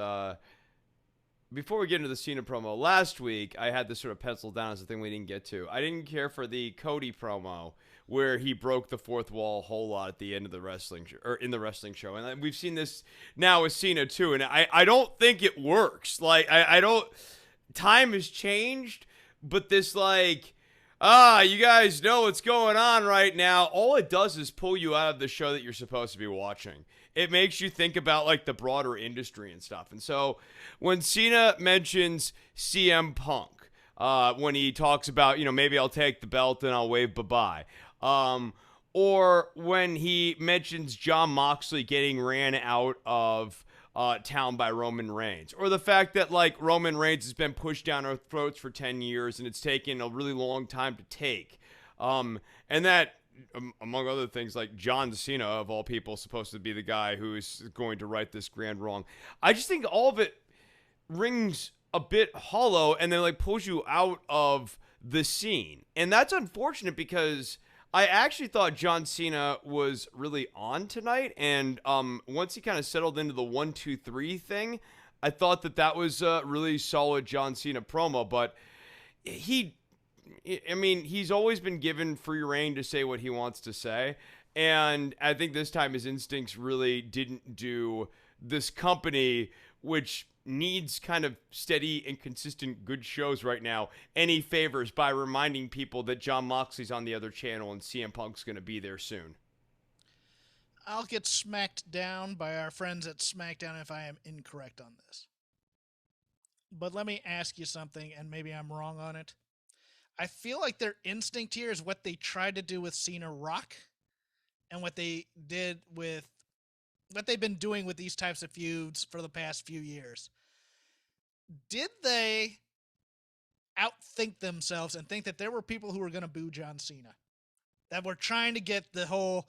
Before we get into the Cena promo, last week I had this sort of penciled down as a thing we didn't get to. I didn't care for the Cody promo where he broke the fourth wall a whole lot at the end of the wrestling show, or in the wrestling show, and we've seen this now with Cena too. And I don't think it works. Like I don't. Time has changed, but this like. You guys know what's going on right now. All it does is pull you out of the show that you're supposed to be watching. It makes you think about like the broader industry and stuff. And so when Cena mentions CM Punk, when he talks about, maybe I'll take the belt and I'll wave bye-bye. Or when he mentions Jon Moxley getting ran out of town by Roman Reigns, or the fact that like Roman Reigns has been pushed down our throats for 10 years and it's taken a really long time to take, and that among other things, like John Cena of all people supposed to be the guy who's going to right this grand wrong. I just think all of it rings a bit hollow and then like pulls you out of the scene, and that's unfortunate because I actually thought John Cena was really on tonight, and once he kind of settled into the 1, 2, 3 thing, I thought that was a really solid John Cena promo, but he's always been given free reign to say what he wants to say, and I think this time his instincts really didn't do this company, which needs kind of steady and consistent good shows right now, any favors by reminding people that Jon Moxley's on the other channel and CM Punk's going to be there soon. I'll get smacked down by our friends at SmackDown if I am incorrect on this. But let me ask you something, and maybe I'm wrong on it. I feel like their instinct here is what they tried to do with Cena Rock and what they did with what they've been doing with these types of feuds for the past few years. Did they outthink themselves and think that there were people who were going to boo John Cena? That were trying to get the whole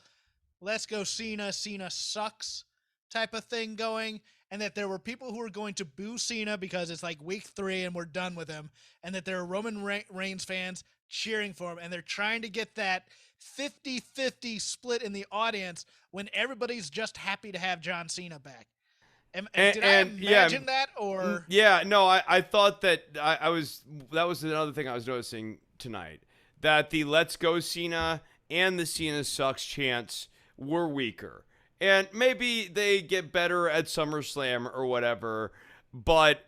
let's go Cena sucks type of thing going, and that there were people who were going to boo Cena because it's like week 3 and we're done with him, and that there are Roman Reigns fans cheering for him, and they're trying to get that 50-50 split in the audience when everybody's just happy to have John Cena back. Did I imagine that, or? Yeah, no, I thought that that was another thing I was noticing tonight, that the Let's Go Cena and the Cena sucks chants were weaker. And maybe they get better at SummerSlam or whatever, but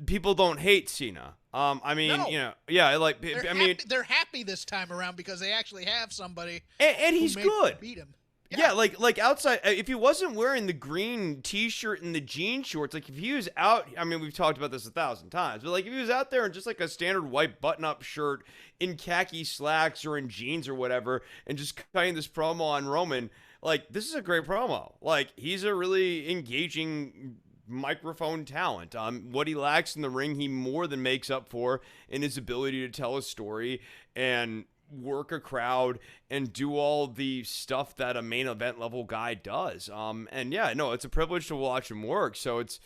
people don't hate Cena. I mean, No. you know, yeah, like, they're happy this time around because they actually have somebody and he's good. Beat him. Yeah, like outside, if he wasn't wearing the green T-shirt and the jean shorts, like if he was out, I mean, we've talked about this 1,000 times, but like if he was out there in just like a standard white button-up shirt, in khaki slacks or in jeans or whatever, and just cutting this promo on Roman, like this is a great promo. Like he's a really engaging microphone talent. What he lacks in the ring, he more than makes up for in his ability to tell a story and work a crowd and do all the stuff that a main event level guy does. And yeah, no, it's a privilege to watch him work. So it's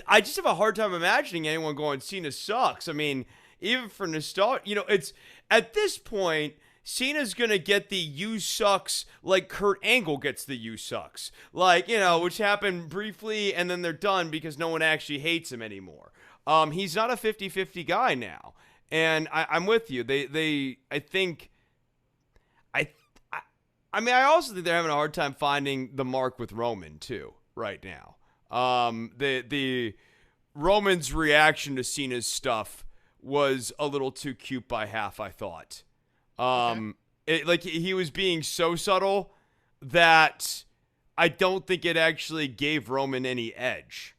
I just have a hard time imagining anyone going, Cena sucks. I mean, even for nostalgia, you know, it's at this point, Cena's gonna get the "you sucks" like Kurt Angle gets the "you sucks," like, you know, which happened briefly and then they're done because no one actually hates him anymore. He's not a 50-50 guy now. And I'm with you. I mean, I also think they're having a hard time finding the mark with Roman too right now. The Roman's reaction to Cena's stuff was a little too cute by half, I thought. Like he was being so subtle that I don't think it actually gave Roman any edge.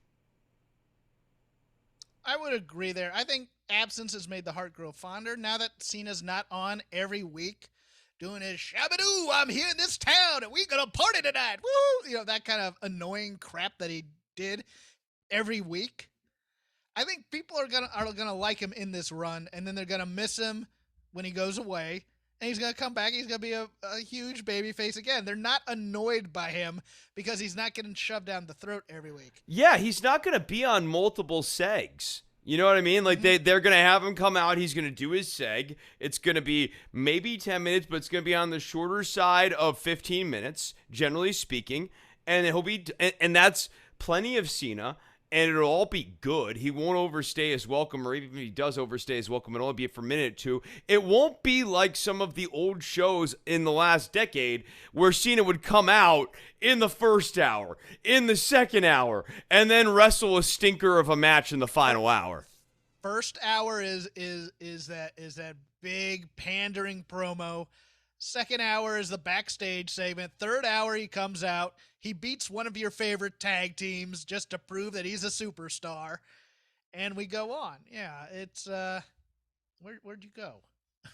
I would agree there. I think absence has made the heart grow fonder. Now that Cena's not on every week doing his shabadoo, I'm here in this town and we gonna party tonight. Woo! You know, that kind of annoying crap that he did every week. I think people are gonna like him in this run, and then they're gonna miss him when he goes away. And he's going to come back. He's going to be a huge babyface again. They're not annoyed by him because he's not getting shoved down the throat every week. Yeah, he's not going to be on multiple segs. You know what I mean? Like, they're going to have him come out. He's going to do his seg. It's going to be maybe 10 minutes, but it's going to be on the shorter side of 15 minutes, generally speaking. And he'll be, and that's plenty of Cena. And it'll all be good. He won't overstay his welcome, or even if he does overstay his welcome, it'll only be for a minute or two. It won't be like some of the old shows in the last decade where Cena would come out in the first hour, in the second hour, and then wrestle a stinker of a match in the final hour. First hour is that big pandering promo. Second hour is the backstage segment. Third hour, he comes out. He beats one of your favorite tag teams just to prove that he's a superstar. And we go on. Yeah, it's, where'd you go?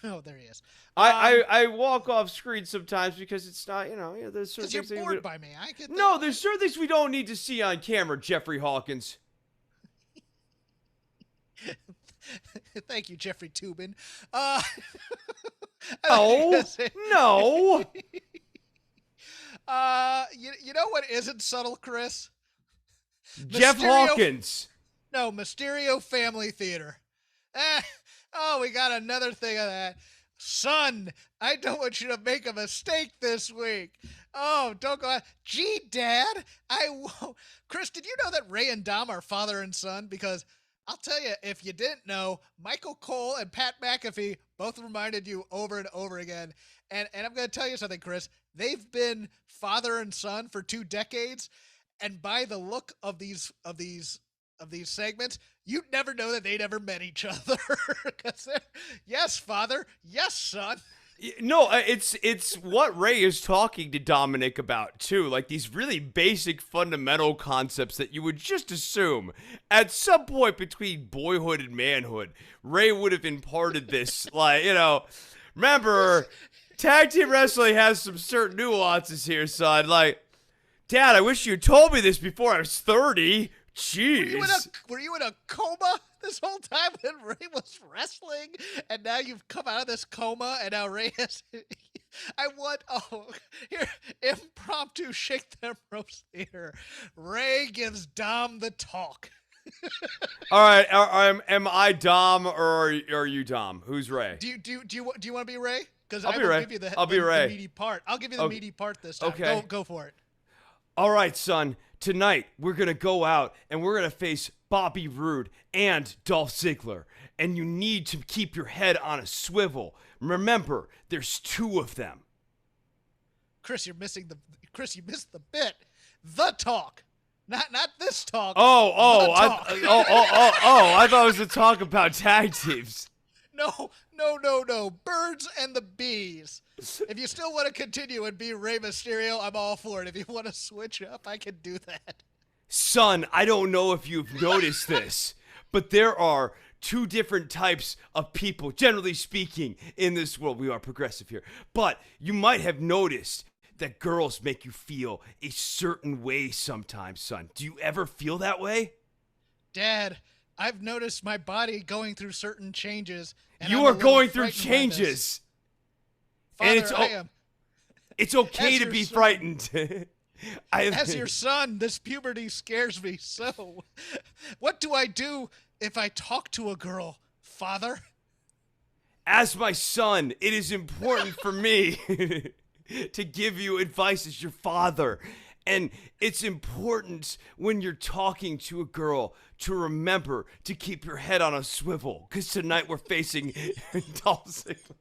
Oh, there he is. I walk off screen sometimes because it's not, you know, there's certain things. You're bored by me. I get that. No, there's certain things we don't need to see on camera, Jeffrey Hawkins. Thank you, Jeffrey Tubin. No. You know what isn't subtle, Chris? Jeff Hawkins. No, Mysterio Family Theater. We got another thing of that. Son, I don't want you to make a mistake this week. Oh, don't go out. Gee, Dad, I won't. Chris, did you know that Ray and Dom are father and son? Because I'll tell you, if you didn't know, Michael Cole and Pat McAfee both reminded you over and over again. And I'm going to tell you something, Chris. They've been father and son for 2 decades, and by the look of these segments, you'd never know that they'd ever met each other. Yes, father. Yes, son. No, it's what Ray is talking to Dominic about too, like these really basic fundamental concepts that you would just assume at some point between boyhood and manhood, Ray would have imparted this, like, you know, remember, tag team wrestling has some certain nuances here, son. Like, Dad, I wish you had told me this before I was 30. Jeez. Were you in a coma this whole time when Ray was wrestling? And now you've come out of this coma, and now Ray has... Here, impromptu shake them ropes here. Ray gives Dom the talk. All right, am I Dom or are you Dom? Who's Ray? Do you want to be Ray? Because I'll be Ray. Give you the, I'll be Ray. The meaty part. I'll give you the meaty part this time. Okay. Go for it. All right, son. Tonight, we're going to go out and we're going to face Bobby Roode and Dolph Ziggler. And you need to keep your head on a swivel. Remember, there's 2 of them. Chris, you missed the bit. The talk. Not this talk. I thought it was a talk about tag teams. No. Birds and the bees. If you still want to continue and be Rey Mysterio, I'm all for it. If you want to switch up, I can do that. Son, I don't know if you've noticed this, but there are two different types of people, generally speaking, in this world. We are progressive here. But you might have noticed that girls make you feel a certain way sometimes, son. Do you ever feel that way? Dad, I've noticed my body going through certain changes. And you are going through changes. Father, it's okay to be frightened. As your son, this puberty scares me so. What do I do if I talk to a girl, Father? As my son, it is important for me to give you advice as your father. And it's important when you're talking to a girl to remember to keep your head on a swivel. Because tonight we're facing Dolph Ziggler.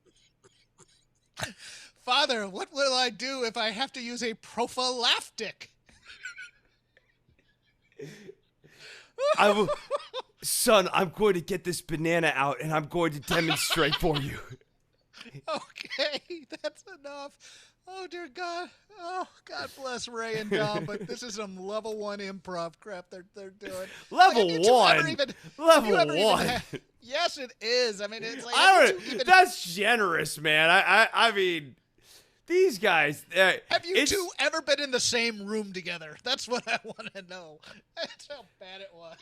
Father, what will I do if I have to use a prophylactic? Son, I'm going to get this banana out and I'm going to demonstrate for you. Okay, that's enough. Oh, dear God. Oh, God bless Ray and Dom, but this is some level 1 improv crap they're doing. Level 1? Level 1? Yes, it is. I mean, it's like... That's generous, man. I mean, these guys... have you two ever been in the same room together? That's what I want to know. That's how bad it was.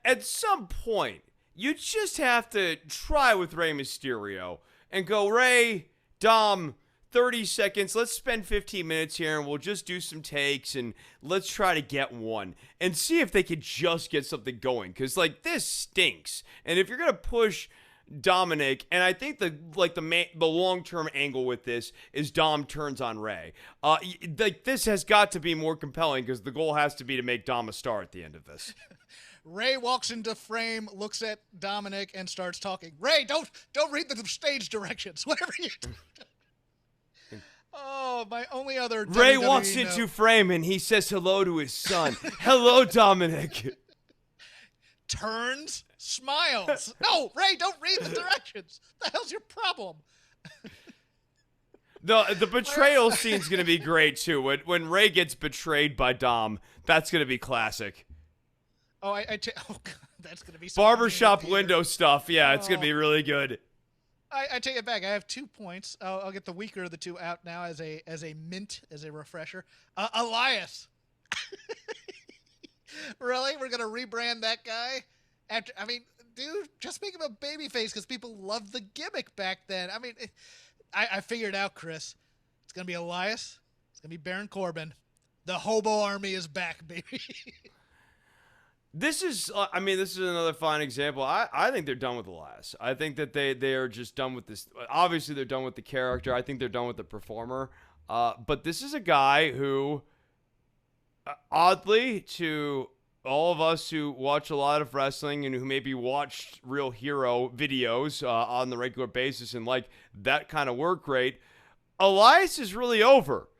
At some point, you just have to try with Rey Mysterio and go, Ray, Dom... 30 seconds, let's spend 15 minutes here and we'll just do some takes and let's try to get one and see if they could just get something going, because like this stinks. And if you're gonna push Dominic, and I think the long-term angle with this is Dom turns on Ray, like this has got to be more compelling because the goal has to be to make Dom a star at the end of this. Ray walks into frame, looks at Dominic and starts talking. Ray, don't read the stage directions, whatever you do. Oh, my only other Ray WWE walks into frame and he says hello to his son. Hello, Dominic. Turns, smiles. No, Ray, don't read the directions. The hell's your problem? The betrayal scene's going to be great, too. When Ray gets betrayed by Dom, that's going to be classic. Oh, oh, God, that's going to be barbershop window stuff. Yeah, it's going to be really good. I take it back. I have 2 points. I'll get the weaker of the two out now as a refresher. Elias. Really? We're gonna rebrand that guy? Dude, just make him a babyface because people loved the gimmick back then. I mean, I figured out, Chris. It's gonna be Elias. It's gonna be Baron Corbin. The hobo army is back, baby. This is another fine example. I think they're done with Elias. I think that they are just done with this. Obviously, they're done with the character. I think they're done with the performer. But this is a guy who, oddly, to all of us who watch a lot of wrestling and who maybe watched Real Hero videos on the regular basis and like that kind of work rate, Elias is really over.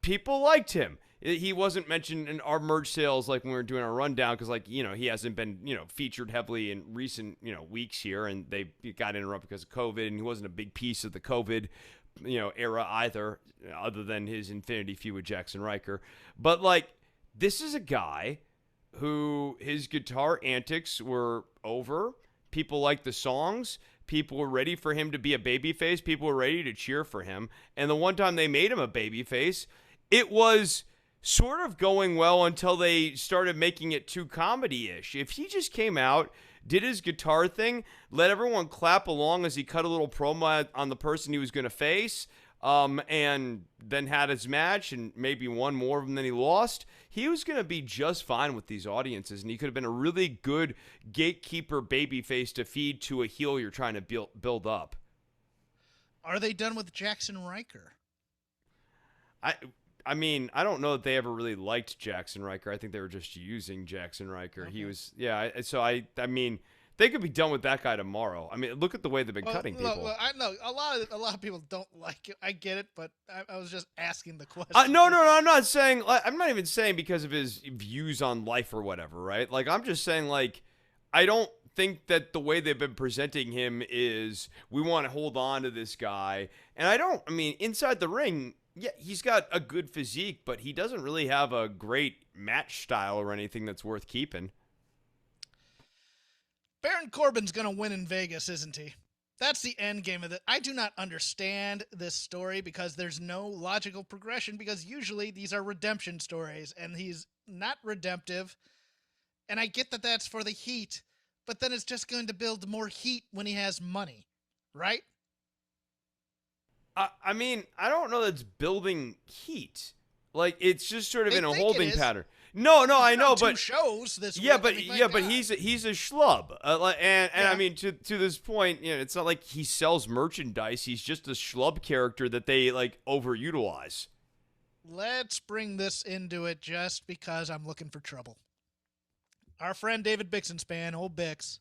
People liked him. He wasn't mentioned in our merch sales like when we were doing our rundown because, like, you know, he hasn't been, you know, featured heavily in recent, you know, weeks here, and they got interrupted because of COVID, and he wasn't a big piece of the COVID, you know, era either, other than his Infinity feud with Jackson Riker. But, like, this is a guy who his guitar antics were over. People liked the songs. People were ready for him to be a babyface. People were ready to cheer for him. And the one time they made him a babyface, it was sort of going well until they started making it too comedy-ish. If he just came out, did his guitar thing, let everyone clap along as he cut a little promo on the person he was going to face, and then had his match and maybe won more of them than he lost, he was going to be just fine with these audiences, and he could have been a really good gatekeeper babyface to feed to a heel you're trying to build up. Are they done with Jackson Riker? I mean, I don't know that they ever really liked Jackson Riker. I think they were just using Jackson Riker. Okay. He was, yeah. So I mean, They could be done with that guy tomorrow. I mean, look at the way they've been cutting people. Look, I know a lot of people don't like it. I get it, but I was just asking the question. No, I'm not saying. I'm not even saying because of his views on life or whatever, right? Like, I'm just saying, like, I don't think that the way they've been presenting him is we want to hold on to this guy. And I mean, inside the ring, yeah, he's got a good physique, but he doesn't really have a great match style or anything that's worth keeping. Baron Corbin's going to win in Vegas, isn't he? That's the end game of it. I do not understand this story because there's no logical progression, because usually these are redemption stories, and he's not redemptive. And I get that that's for the heat, but then it's just going to build more heat when he has money, right? I mean, I don't know that's building heat. Like, it's just sort of in a holding pattern. No, I know, but 2 shows this yeah, week. but he's a schlub, and I mean to this point, you know, it's not like he sells merchandise. He's just a schlub character that they like overutilize. Let's bring this into it just because I'm looking for trouble. Our friend David Bixenspan, old Bix,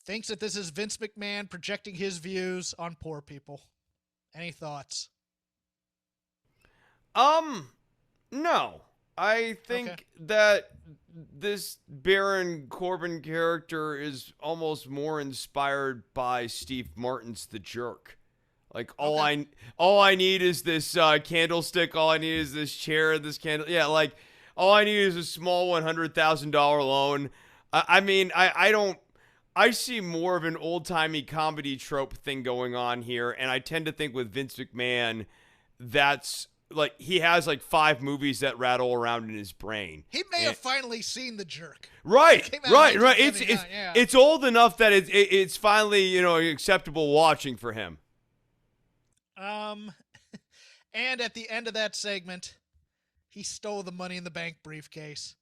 thinks that this is Vince McMahon projecting his views on poor people. Any thoughts? No. I think that this Baron Corbin character is almost more inspired by Steve Martin's The Jerk. Like, all I need is this candlestick. All I need is this chair, this candle. Yeah, like, all I need is a small $100,000 loan. I mean, I see more of an old-timey comedy trope thing going on here, and I tend to think with Vince McMahon, that's like he has like 5 movies that rattle around in his brain. He may have finally seen The Jerk. Right. It's old enough that it's finally, you know, acceptable watching for him. And at the end of that segment, he stole the Money in the Bank briefcase.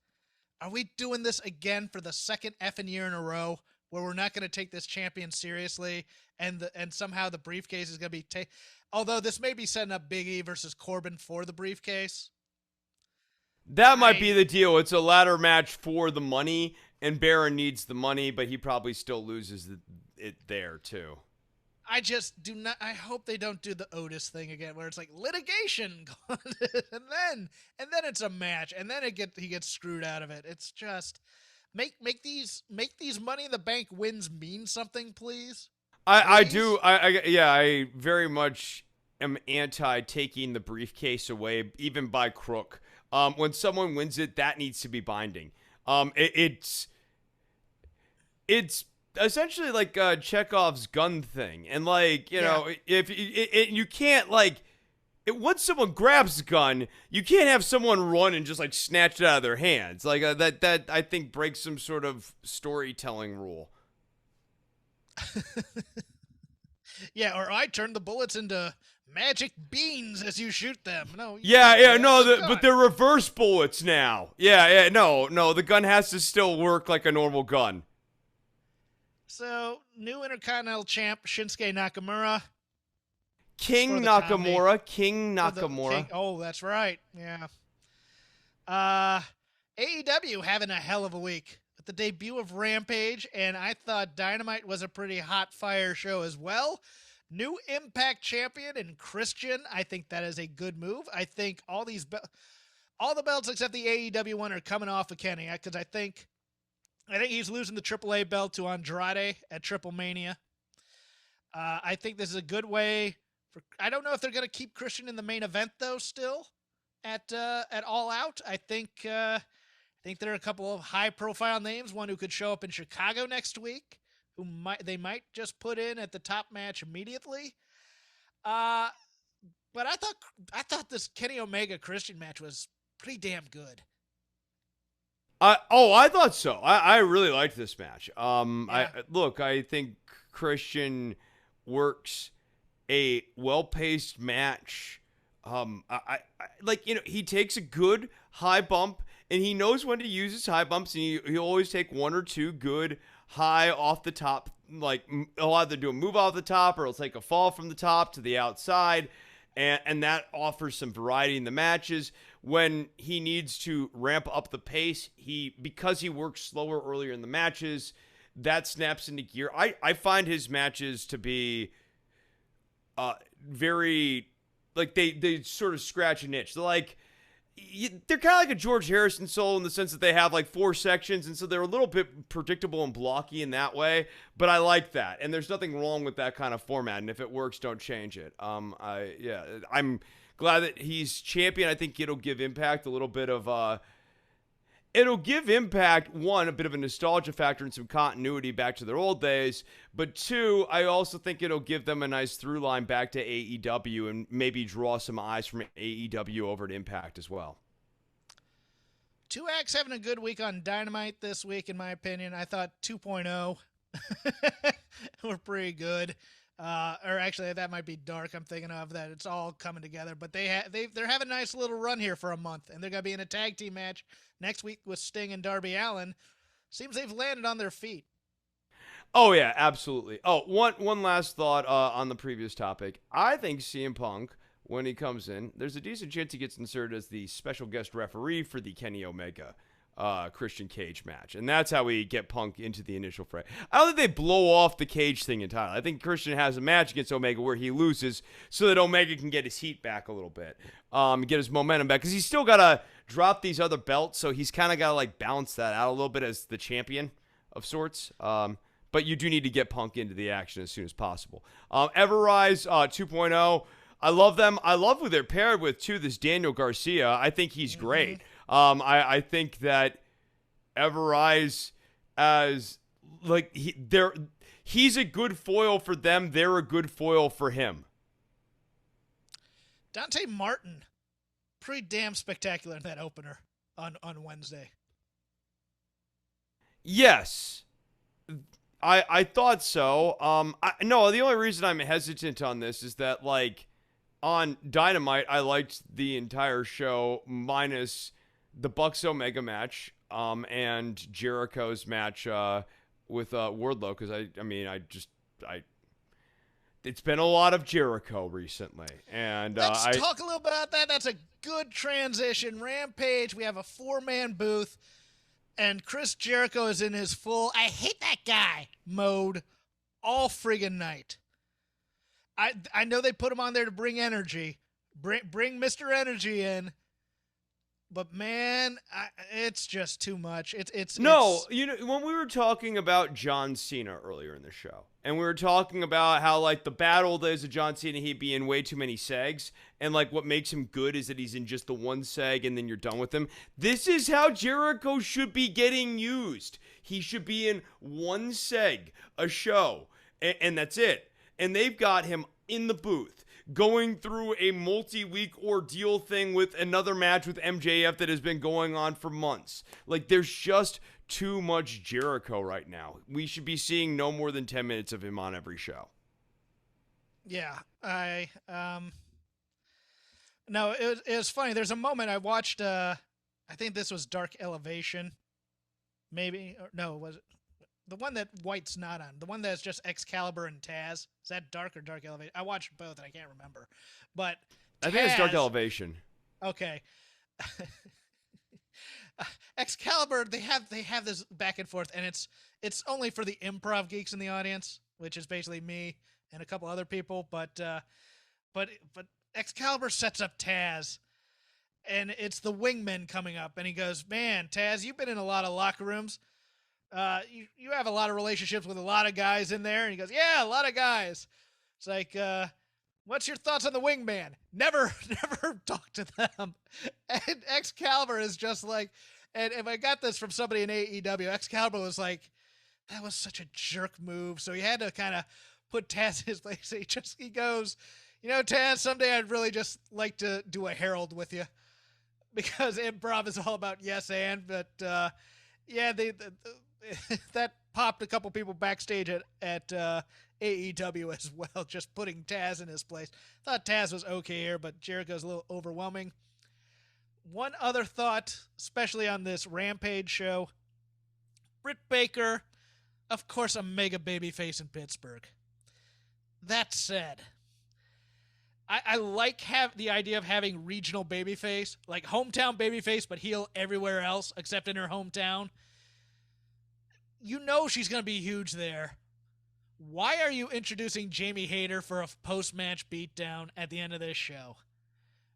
Are we doing this again for the second effing year in a row, where we're not going to take this champion seriously, and somehow the briefcase is going to be although this may be setting up Big E versus Corbin for the briefcase. That might be the deal. It's a ladder match for the money, and Baron needs the money, but he probably still loses it there too. I just do not. I hope they don't do the Otis thing again, where it's like litigation, and then it's a match, and then he gets screwed out of it. It's just make these Money in the Bank wins mean something, please. I do. I very much am anti taking the briefcase away, even by crook. When someone wins it, that needs to be binding. It's essentially like Chekhov's gun thing, and like you know, if you can't like. Once someone grabs the gun, you can't have someone run and just like snatch it out of their hands. Like that I think breaks some sort of storytelling rule. Yeah, or I turn the bullets into magic beans as you shoot them. No. But they're reverse bullets now. No, the gun has to still work like a normal gun. So, new Intercontinental Champ Shinsuke Nakamura. King Nakamura. Oh, that's right. Yeah. AEW having a hell of a week with the debut of Rampage, and I thought Dynamite was a pretty hot fire show as well. New Impact champion in Christian. I think that is a good move. I think all the belts except the AEW one are coming off of Kenny, because I think he's losing the AAA belt to Andrade at Triple Mania. I think this is a good way. I don't know if they're going to keep Christian in the main event though. Still, at All Out, I think there are a couple of high-profile names. One who could show up in Chicago next week, who they might just put in at the top match immediately. But I thought this Kenny Omega Christian match was pretty damn good. I thought so. I really liked this match. I think Christian works a well-paced match. He takes a good high bump, and he knows when to use his high bumps, and he'll always take 1 or 2 good high off the top. Like, he'll either do a move off the top, or he'll take a fall from the top to the outside, and that offers some variety in the matches. when he needs to ramp up the pace, because he works slower earlier in the matches, that snaps into gear. I find his matches to be very, like, they sort of scratch an itch. They're kind of like a George Harrison solo in the sense that they have like 4 sections, and so they're a little bit predictable and blocky in that way, but I like that, and there's nothing wrong with that kind of format, and if it works, don't change it. I'm glad that he's champion. I think it'll give Impact a little bit of it'll give Impact, 1, a bit of a nostalgia factor and some continuity back to their old days, but 2, I also think it'll give them a nice through line back to AEW and maybe draw some eyes from AEW over to Impact as well. 2X having a good week on Dynamite this week, in my opinion. I thought 2.0 were pretty good. Or actually, that might be Dark. I'm thinking of that. It's all coming together. But they're having a nice little run here for a month, and they're gonna be in a tag team match next week with Sting and Darby Allin. Seems they've landed on their feet. Oh yeah, absolutely. Oh, one last thought on the previous topic. I think CM Punk, when he comes in, there's a decent chance he gets inserted as the special guest referee for the Kenny Omega Christian Cage match, and that's how we get Punk into the initial fray. I don't think they blow off the cage thing entirely. I think Christian has a match against Omega where he loses so that Omega can get his heat back a little bit, get his momentum back, because he's still got to drop these other belts, so he's kind of got to like balance that out a little bit as the champion of sorts. But you do need to get Punk into the action as soon as possible. Everrise 2.0, I love them. I love who they're paired with too. This Daniel Garcia, I think he's great. I think that Everrise, as like he's a good foil for them. They're a good foil for him. Dante Martin, pretty damn spectacular in that opener on Wednesday. Yes, I thought so. No, the only reason I'm hesitant on this is that, like, on Dynamite, I liked the entire show minus the Bucks Omega match, and Jericho's match with Wardlow, because it's been a lot of Jericho recently, and let's talk a little bit about that. That's a good transition. Rampage, we have a 4-man booth, and Chris Jericho is in his full "I hate that guy" mode all friggin' night. I know they put him on there to bring energy, bring Mr. Energy in. But man, it's just too much. You know, when we were talking about John Cena earlier in the show, and we were talking about how, like, the bad old days of John Cena, he'd be in way too many segs, and like what makes him good is that he's in just the one seg and then you're done with him. This is how Jericho should be getting used. He should be in one seg a show, and that's it. And they've got him in the booth, going through a multi-week ordeal thing with another match with MJF that has been going on for months. Like, there's just too much Jericho right now. We should be seeing no more than 10 minutes of him on every show. Yeah, no, it was funny. There's a moment I watched, I think this was Dark Elevation, maybe, or no, was it the one that White's not on? The one that's just Excalibur and Taz? Is that Dark or Dark Elevation? I watched both and I can't remember. But Taz, I think it's Dark Elevation. Okay. Excalibur, they have this back and forth, and it's only for the improv geeks in the audience, which is basically me and a couple other people. But Excalibur sets up Taz, and it's the wingman coming up, and he goes, "Man, Taz, you've been in a lot of locker rooms. You have a lot of relationships with a lot of guys in there." And he goes, "Yeah, a lot of guys." It's like, what's your thoughts on the wingman? Never talk to them. And Excalibur is just like, and if I got this from somebody in AEW, Excalibur was like, that was such a jerk move. So he had to kind of put Taz in his place. He goes, Taz, someday I'd really just like to do a Herald with you, because improv is all about yes and. But yeah, that popped a couple people backstage at AEW as well, just putting Taz in his place. Thought Taz was okay here, but Jericho's a little overwhelming. One other thought, especially on this Rampage show, Britt Baker, of course, a mega babyface in Pittsburgh. That said, I like the idea of having regional babyface, like hometown babyface, but heel everywhere else except in her hometown. You know she's going to be huge there. Why are you introducing Jamie Hayter for a post-match beatdown at the end of this show?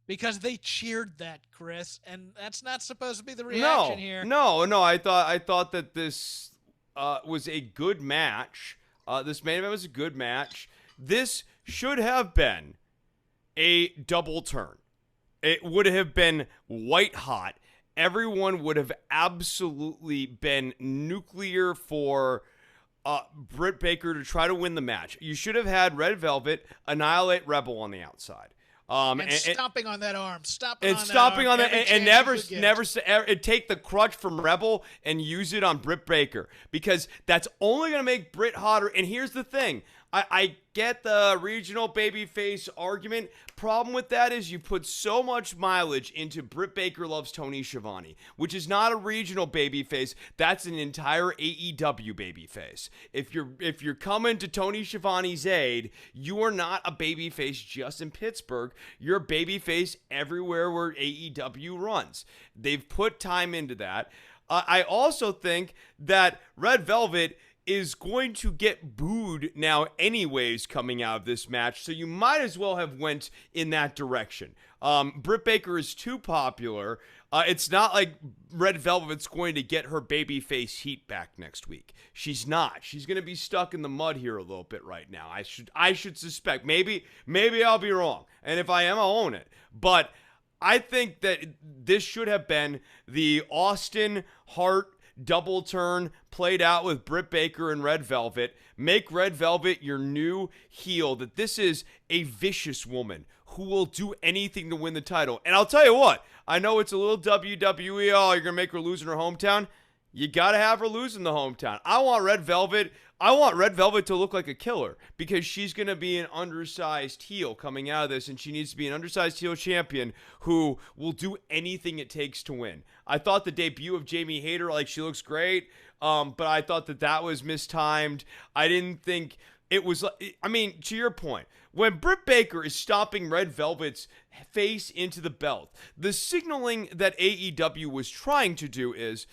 Because they cheered that, Chris, and that's not supposed to be the reaction here. No. I thought that this was a good match. This main event was a good match. This should have been a double turn. It would have been white hot. Everyone would have absolutely been nuclear for Britt Baker to try to win the match. You should have had Red Velvet annihilate Rebel on the outside. And stomping on that arm, stomping on that, and never take the crutch from Rebel and use it on Britt Baker, because that's only going to make Britt hotter. And here's the thing. I get the regional babyface argument. Problem with that is you put so much mileage into Britt Baker loves Tony Schiavone, which is not a regional babyface. That's an entire AEW babyface. If you're coming to Tony Schiavone's aid, you are not a babyface just in Pittsburgh. You're a babyface everywhere where AEW runs. They've put time into that. I also think that Red Velvet is going to get booed now anyways coming out of this match, so you might as well have went in that direction. Britt Baker is too popular. It's not like Red Velvet's going to get her babyface heat back next week. She's not. She's going to be stuck in the mud here a little bit right now. I should suspect. Maybe I'll be wrong, and if I am, I'll own it. But I think that this should have been the Austin Hart double turn played out with Britt Baker and Red Velvet. Make Red Velvet your new heel, that this is a vicious woman who will do anything to win the title. And I'll tell you what, I know it's a little WWE, oh, you're going to make her lose in her hometown. You got to have her lose in the hometown. I want Red Velvet to look like a killer, because she's going to be an undersized heel coming out of this, and she needs to be an undersized heel champion who will do anything it takes to win. I thought the debut of Jamie Hayter, she looks great, but I thought that was mistimed. I didn't think it was, to your point, when Britt Baker is stomping Red Velvet's face into the belt, the signaling that AEW was trying to do is,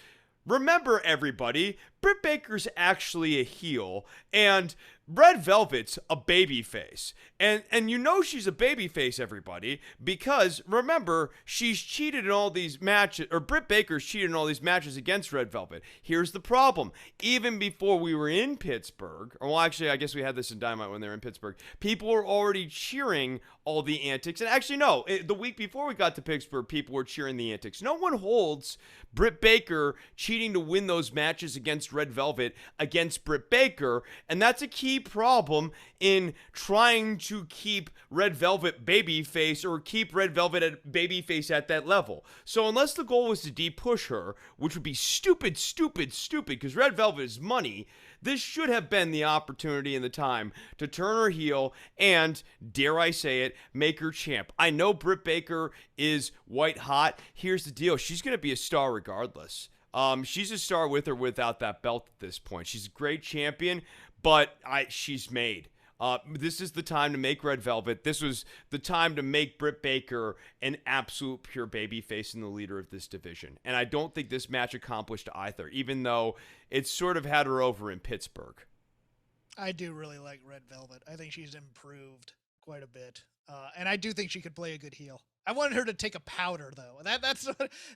remember, everybody, Britt Baker's actually a heel, and Red Velvet's a babyface. And you know she's a babyface, everybody, because, remember, she's cheated in all these matches, or Britt Baker's cheated in all these matches against Red Velvet. Here's the problem. Even before we were in Pittsburgh, or well, actually, I guess we had this in Dynamite when they were in Pittsburgh, people were already cheering all the antics. And actually, no, the week before we got to Pittsburgh, people were cheering the antics. No one holds Britt Baker cheating to win those matches against Red Velvet against Britt Baker, and that's a key problem in trying to keep Red Velvet babyface, or keep Red Velvet at babyface at that level. So unless the goal was to de-push her, which would be stupid, because Red Velvet is money, this should have been the opportunity and the time to turn her heel and, dare I say it, make her champ. I know Britt Baker is white hot. Here's the deal. She's going to be a star regardless. She's a star with or without that belt at this point. She's a great champion, but she's made. This is the time to make Red Velvet. This was the time to make Britt Baker an absolute pure babyface and the leader of this division. And I don't think this match accomplished either, even though it sort of had her over in Pittsburgh. I do really like Red Velvet. I think she's improved quite a bit. And I do think she could play a good heel. I wanted her to take a powder, though. That's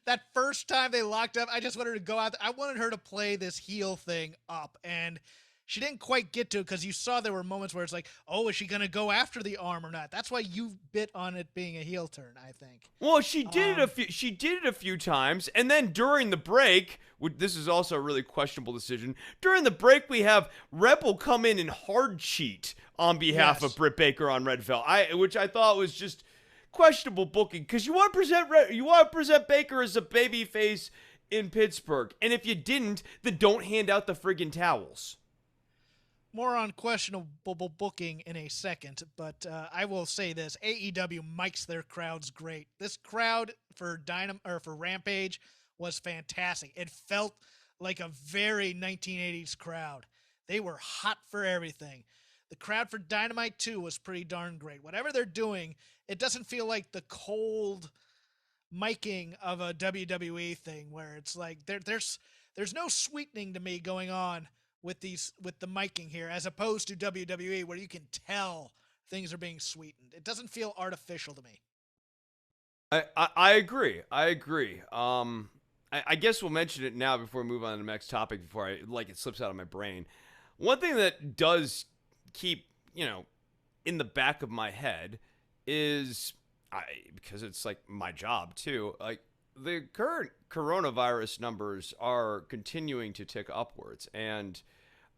that first time they locked up, I just wanted her to go out there. I wanted her to play this heel thing up, and she didn't quite get to it, because you saw there were moments where it's like, oh, is she going to go after the arm or not? That's why you bit on it being a heel turn, I think. Well, she did it a few times, and then during the break, this is also a really questionable decision. During the break, we have Rebel come in and hard cheat on behalf of Britt Baker on Red Velvet, which I thought was just questionable booking, because you want to present Baker as a babyface in Pittsburgh, and if you didn't, then don't hand out the friggin' towels. More on questionable booking in a second, but I will say this: AEW mics their crowds great. This crowd for Rampage was fantastic. It felt like a very 1980s crowd. They were hot for everything. The crowd for Dynamite 2 was pretty darn great. Whatever they're doing, it doesn't feel like the cold miking of a WWE thing where it's like there's no sweetening to me going on with the miking here, as opposed to WWE where you can tell things are being sweetened. It doesn't feel artificial to me. I agree. I guess we'll mention it now before we move on to the next topic before it slips out of my brain. One thing that does keep, in the back of my head is because it's like my job too, like the current coronavirus numbers are continuing to tick upwards, and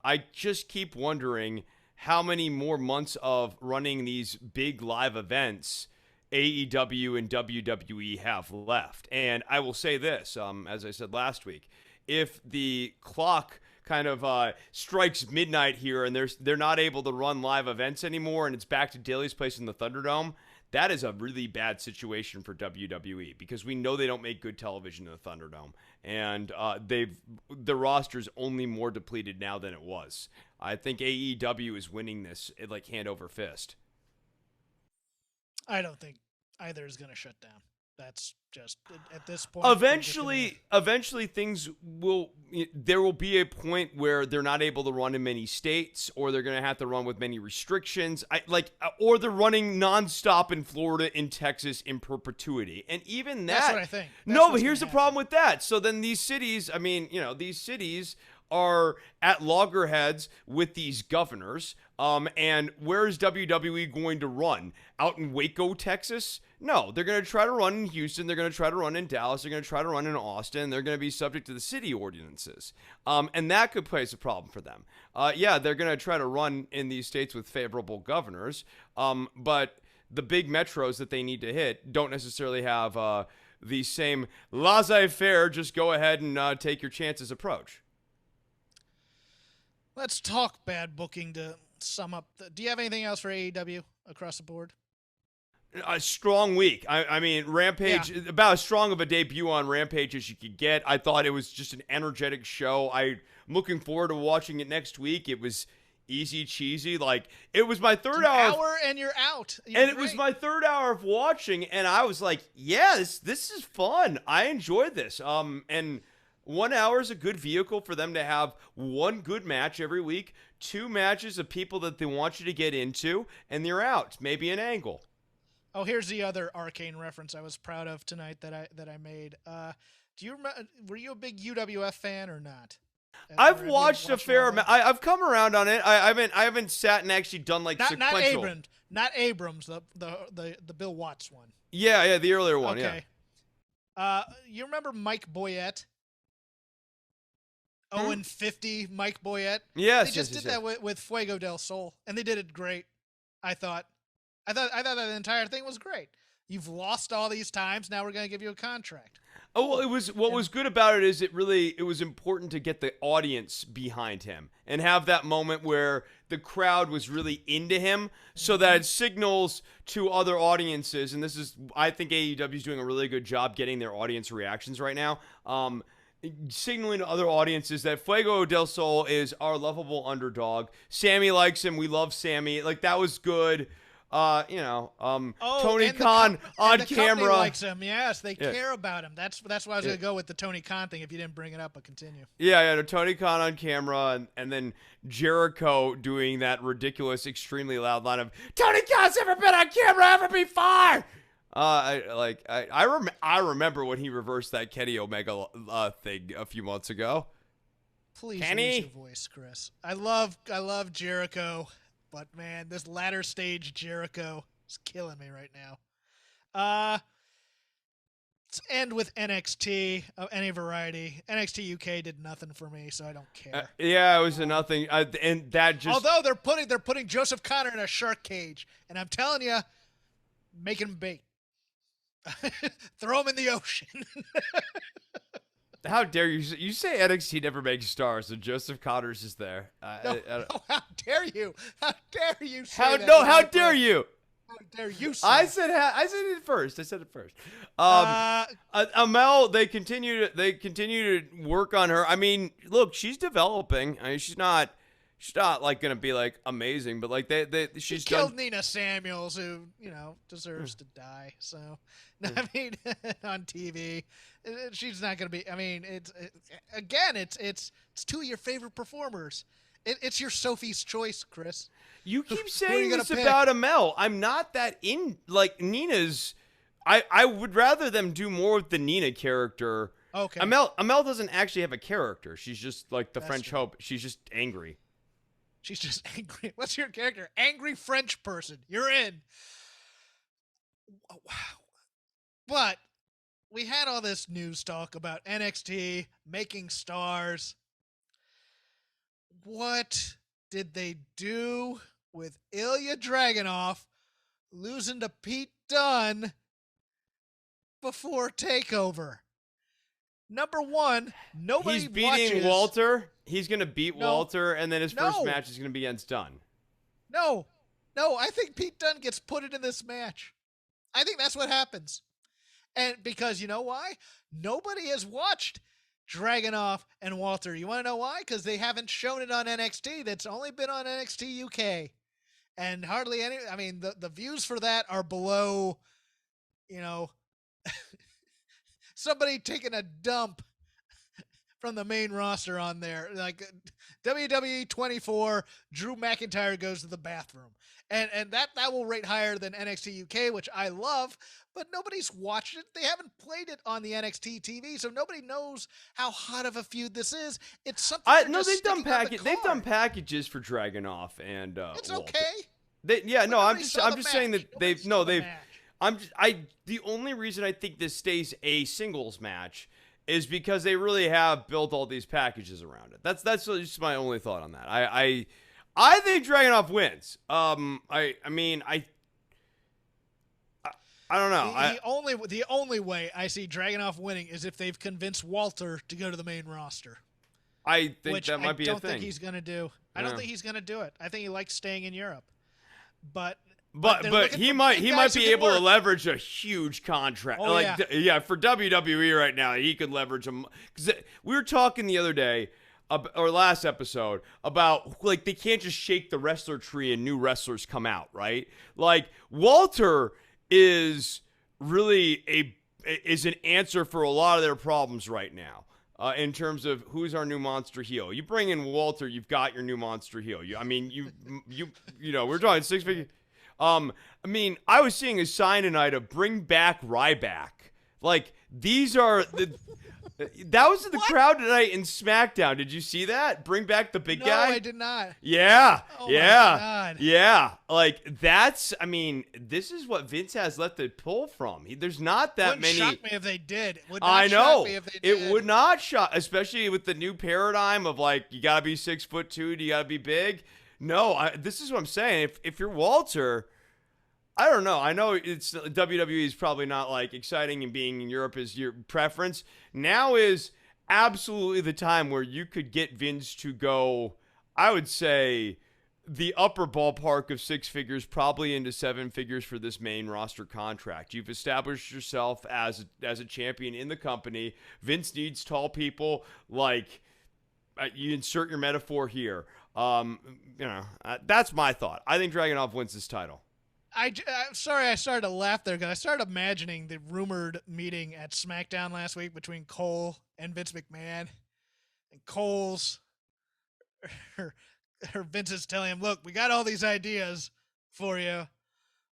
I just keep wondering how many more months of running these big live events AEW and WWE have left. And I will say this, as I said last week, if the clock kind of strikes midnight here and they're not able to run live events anymore and it's back to Daily's Place in the Thunderdome, that is a really bad situation for WWE, because we know they don't make good television in the Thunderdome, and the roster's only more depleted now than it was. I think AEW is winning this like hand over fist. I don't think either is going to shut down. That's just at this point. Eventually there will be a point where they're not able to run in many states, or they're going to have to run with many restrictions. Or they're running nonstop in Florida, in Texas, in perpetuity. And even that. That's what I think. But here's the problem with that. So then these cities, these cities are at loggerheads with these governors. And where is WWE going to run? Out in Waco, Texas? No, they're going to try to run in Houston. They're going to try to run in Dallas. They're going to try to run in Austin. They're going to be subject to the city ordinances. And that could pose a problem for them. They're going to try to run in these states with favorable governors. But the big metros that they need to hit don't necessarily have the same laissez-faire, just go ahead and take your chances approach. Let's talk bad booking to sum up. Do you have anything else for AEW across the board? A strong week. I mean, Rampage, about as strong of a debut on Rampage as you could get. I thought it was just an energetic show. I'm looking forward to watching it next week. It was easy cheesy. Like, it was my third hour and you're out. It was my third hour of watching, and I was like, yeah, this is fun. I enjoyed this. And 1 hour is a good vehicle for them to have one good match every week, 2 matches of people that they want you to get into, and you're out. Maybe an angle. Oh, here's the other Arcane reference I was proud of tonight that I made. Do you remember? Were you a big UWF fan or not? I've watched a fair amount. I've come around on it. I haven't sat and actually done sequential. Not Abrams, the Bill Watts one. Yeah, the earlier one. Okay. Yeah. You remember Mike Boyette? 0-50 Mike Boyette. Yes, they just did that with Fuego del Sol, and they did it great. I thought that the entire thing was great. You've lost all these times. Now we're going to give you a contract. Oh, well, what was good about it is it was important to get the audience behind him and have that moment where the crowd was really into him, so that it signals to other audiences. And I think AEW is doing a really good job getting their audience reactions right now. Signaling to other audiences that Fuego del Sol is our lovable underdog. Sammy likes him. We love Sammy. Like, that was good. Tony Khan on camera likes him. Yes, they care about him. That's why I was gonna go with the Tony Khan thing. If you didn't bring it up, but continue. Yeah, Tony Khan on camera, and then Jericho doing that ridiculous, extremely loud line of "Tony Khan's never been on camera ever before." I remember when he reversed that Kenny Omega thing a few months ago. Please use your voice, Chris. I love Jericho. But, man, this latter stage Jericho is killing me right now. Let's end with NXT of any variety. NXT UK did nothing for me, so I don't care. It was a nothing. And that just... Although they're putting Joseph Connor in a shark cage. And I'm telling you, make him bait. Throw him in the ocean. How dare you? You say NXT never makes stars, and Joseph Connors is there. No, how dare you? How dare you say that? How dare you? How dare you say I said it first. Amel, they continue to work on her. I mean, look, she's developing. I mean, she's not She's not like gonna be like amazing, but like she's killed done. Nina Samuels, who deserves to die. So, I mean, on TV, she's not gonna be. I mean, it's two of your favorite performers. It's your Sophie's Choice, Chris. You keep saying this about Amel. I'm not that in like Nina's. I would rather them do more with the Nina character. Okay. Amel doesn't actually have a character. She's just like the French Hope. She's just angry. She's just angry. What's your character? Angry French person. You're in. Wow. But we had all this news talk about NXT making stars. What did they do with Ilya Dragunov losing to Pete Dunne before TakeOver? Number one, nobody He's beating watches. Walter. He's going to beat Walter, and then his first match is going to be against Dunne. No, I think Pete Dunne gets put into this match. I think that's what happens. And because you know why? Nobody has watched Dragunov and Walter. You want to know why? Because they haven't shown it on NXT. That's only been on NXT UK. And hardly any, I mean, the views for that are below, somebody taking a dump from the main roster on there. Like WWE 24, Drew McIntyre goes to the bathroom. And that will rate higher than NXT UK, which I love, but nobody's watched it. They haven't played it on the NXT TV, so nobody knows how hot of a feud this is. It's something they've done packages for Dragunov and it's Walter. okay. I'm just saying that the only reason I think this stays a singles match is because they really have built all these packages around it. That's just my only thought on that. I think Dragunov wins. I don't know. The only way I see Dragunov winning is if they've convinced Walter to go to the main roster. I think that might be a thing. I don't think he's going to do. I don't think he's going to do it. I think he likes staying in Europe. But he might be able to leverage a huge contract. Oh, for WWE right now, he could leverage them. Because we were talking the other day, or last episode, about like they can't just shake the wrestler tree and new wrestlers come out, right? Like Walter is really an answer for a lot of their problems right now. In terms of who's our new monster heel, you bring in Walter, you've got your new monster heel. We're talking 6 figures. I was seeing a sign tonight of bring back Ryback. Like these are that was in the crowd tonight in SmackDown. Did you see that? Bring back the big guy. No, I did not. Yeah, my God. yeah. Like that's. This is what Vince has left to pull from. There's not that many. Wouldn't shock me if they did. I know. Shock me if they did. It would not shock, especially with the new paradigm of like you gotta be 6'2", you gotta be big. No, this is what I'm saying. If you're Walter, I don't know. I know it's WWE is probably not like exciting, and being in Europe is your preference. Now is absolutely the time where you could get Vince to go, I would say, the upper ballpark of 6 figures, probably into 7 figures for this main roster contract. You've established yourself as a champion in the company. Vince needs tall people. Like you insert your metaphor here. That's my thought. I think Dragunov wins this title. I'm sorry I started to laugh there because I started imagining the rumored meeting at SmackDown last week between Cole and Vince McMahon. And Cole's, or Vince is telling him, look, we got all these ideas for you,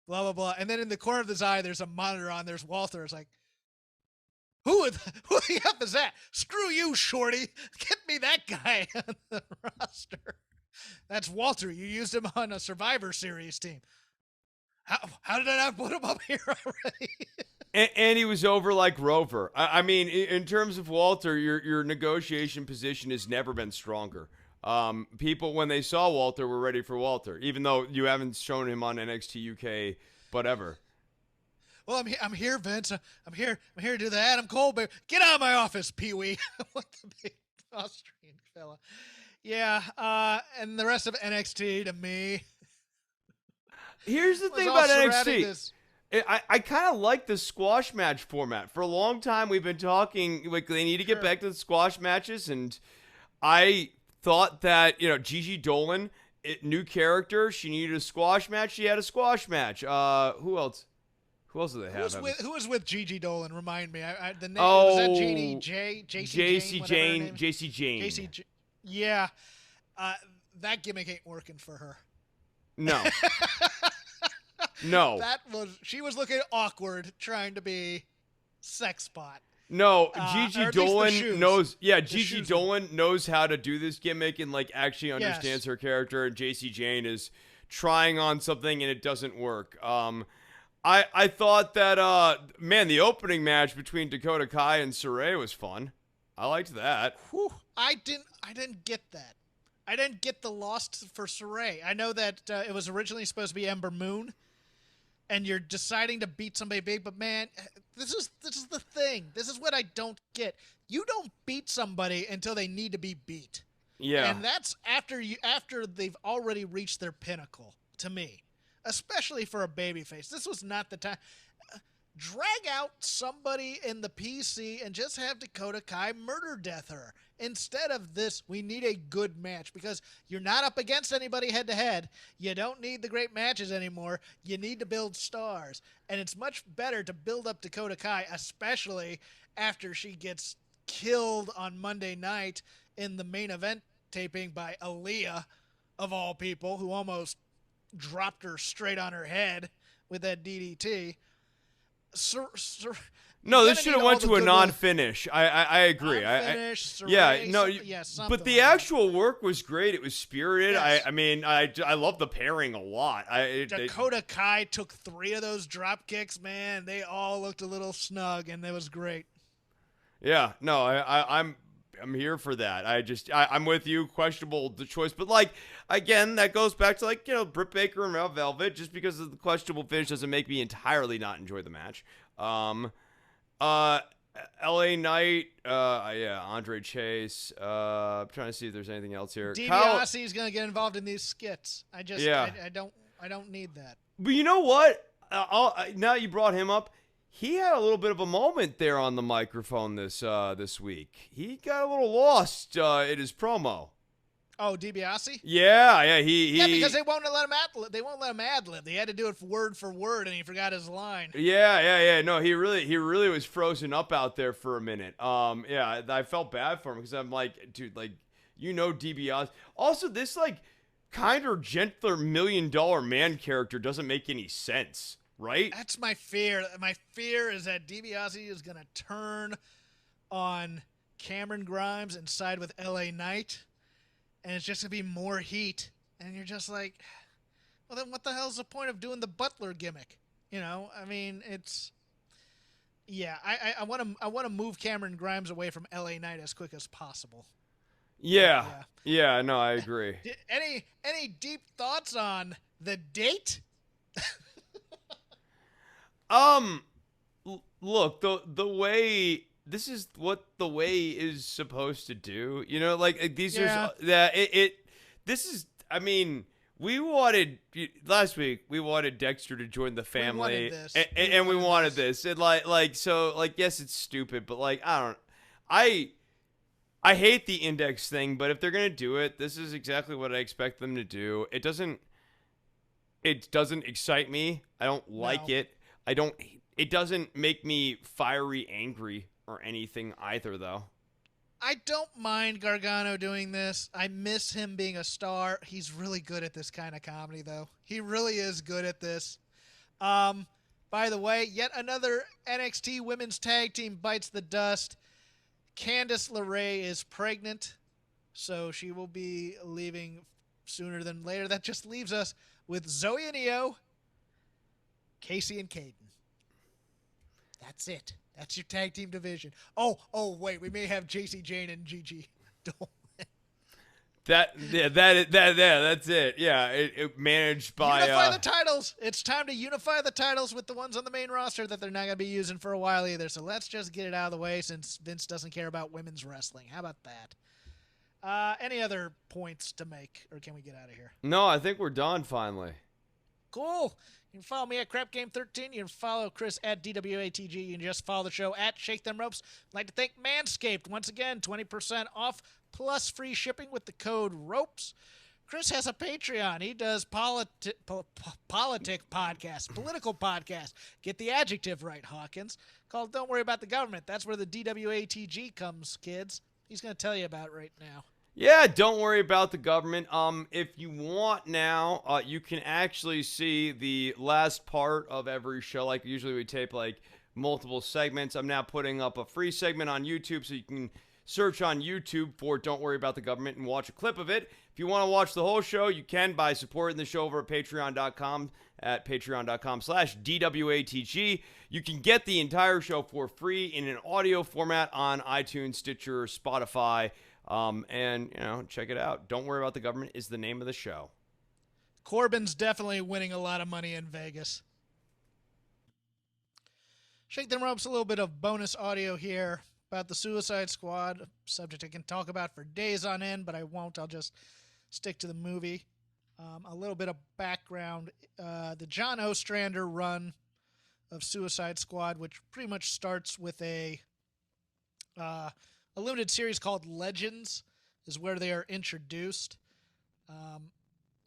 blah, blah, blah. And then in the corner of his eye, there's a monitor on. There's Walter. It's like, who the F is that? Screw you, Shorty. Get me that guy on the roster. That's Walter. You used him on a Survivor Series team. How did I not put him up here already? and he was over like Rover. I mean, in terms of Walter, your negotiation position has never been stronger. People, when they saw Walter, were ready for Walter, even though you haven't shown him on NXT UK, whatever. Well, I'm here, Vince. I'm here to do the Adam Cole. Get out of my office, Pee-wee. What the big Austrian fella. Yeah, and the rest of NXT to me. Here's the thing about NXT. I kind of like the squash match format. For a long time, we've been talking like they need to get back to the squash matches, and I thought that, Gigi Dolan, new character, she needed a squash match. She had a squash match. Who else? Who else do they have? Who was with Gigi Dolan? Remind me. The name was that JC Jane? JC Jane. Yeah. That gimmick ain't working for her. No. No. She was looking awkward trying to be sex spot. No, Gigi Dolan knows. Yeah, Gigi Dolan knows how to do this gimmick and actually understands her character. And JC Jane is trying on something and it doesn't work. I thought that the opening match between Dakota Kai and Saray was fun. I liked that. Whew, I didn't get that. I didn't get the loss for Saray. I know that it was originally supposed to be Ember Moon, and you're deciding to beat somebody big, but man, this is the thing. This is what I don't get. You don't beat somebody until they need to be beat. Yeah. And that's after they've already reached their pinnacle, to me. Especially for a babyface. This was not the time. Drag out somebody in the PC and just have Dakota Kai murder death her. Instead of this, we need a good match because you're not up against anybody head to head. You don't need the great matches anymore. You need to build stars. And it's much better to build up Dakota Kai, especially after she gets killed on Monday night in the main event taping by Aaliyah, of all people, who almost dropped her straight on her head with that DDT. No, this should have went to a non-finish. I agree. Non-finish, but the actual work was great. It was spirited. Yes. I love the pairing a lot. Dakota Kai took 3 of those drop kicks, man. They all looked a little snug, and it was great. Yeah, no, I'm here for that. I'm with you. Questionable the choice, but again, that goes back to Britt Baker and Red Velvet. Just because of the questionable finish doesn't make me entirely not enjoy the match. LA Knight, Andre Chase. I'm trying to see if there's anything else here. DiBiase is gonna get involved in these skits. I don't need that. But you know what? Now you brought him up. He had a little bit of a moment there on the microphone this week. He got a little lost in his promo. Oh, DiBiase? Yeah, because they won't let him ad-lib. They won't let him ad-lib. They had to do it word for word, and he forgot his line. Yeah. No, he really was frozen up out there for a minute. I felt bad for him because I'm like, dude, DiBiase. Also, this kinder, gentler $1 million man character doesn't make any sense. Right? That's my fear. My fear is that DiBiase is going to turn on Cameron Grimes and side with LA Knight, and it's just going to be more heat. And you're just like, well, then what the hell's the point of doing the Butler gimmick? It's... Yeah, I want to move Cameron Grimes away from LA Knight as quick as possible. Yeah, no, I agree. Any deep thoughts on the date? Look, the way this is what the way is supposed to do. These are this is. We wanted last week. We wanted Dexter to join the family, and we wanted this. And yes, it's stupid, but I hate the index thing. But if they're gonna do it, this is exactly what I expect them to do. It doesn't excite me. I don't like it. It doesn't make me fiery angry or anything either, though. I don't mind Gargano doing this. I miss him being a star. He's really good at this kind of comedy, though. He really is good at this. By the way, yet another NXT women's tag team bites the dust. Candice LeRae is pregnant, so she will be leaving sooner than later. That just leaves us with Zoe and Io, Casey and Caden. That's it. That's your tag team division. Oh, wait, we may have JC Jane and Gigi Dolan. That's it. Yeah, it managed by unify the titles. It's time to unify the titles with the ones on the main roster that they're not gonna be using for a while either. So let's just get it out of the way since Vince doesn't care about women's wrestling. How about that? Any other points to make, or can we get out of here? No, I think we're done finally. Cool. You can follow me at Crap Game 13. You can follow Chris at DWATG. You can just follow the show at Shake Them Ropes. I'd like to thank Manscaped. Once again, 20% off plus free shipping with the code ROPES. Chris has a Patreon. He does politic podcast, political podcast. Get the adjective right, Hawkins. Called Don't Worry About the Government. That's where the DWATG comes, kids. He's going to tell you about it right now. Yeah, don't worry about the government. If you want now, you can actually see the last part of every show. Like usually we tape like multiple segments. I'm now putting up a free segment on YouTube, so you can search on YouTube for Don't Worry About the Government and watch a clip of it. If you want to watch the whole show, you can by supporting the show over at patreon.com at patreon.com/DWATG. You can get the entire show for free in an audio format on iTunes, Stitcher, Spotify, and, you know, check it out. Don't Worry About the Government is the name of the show. Corbin's definitely winning a lot of money in Vegas. Shake Them Ropes, a little bit of bonus audio here about the Suicide Squad, a subject I can talk about for days on end, but I won't. I'll just stick to the movie. A little bit of background. The John Ostrander run of Suicide Squad, which pretty much starts with a limited series called Legends, is where they are introduced,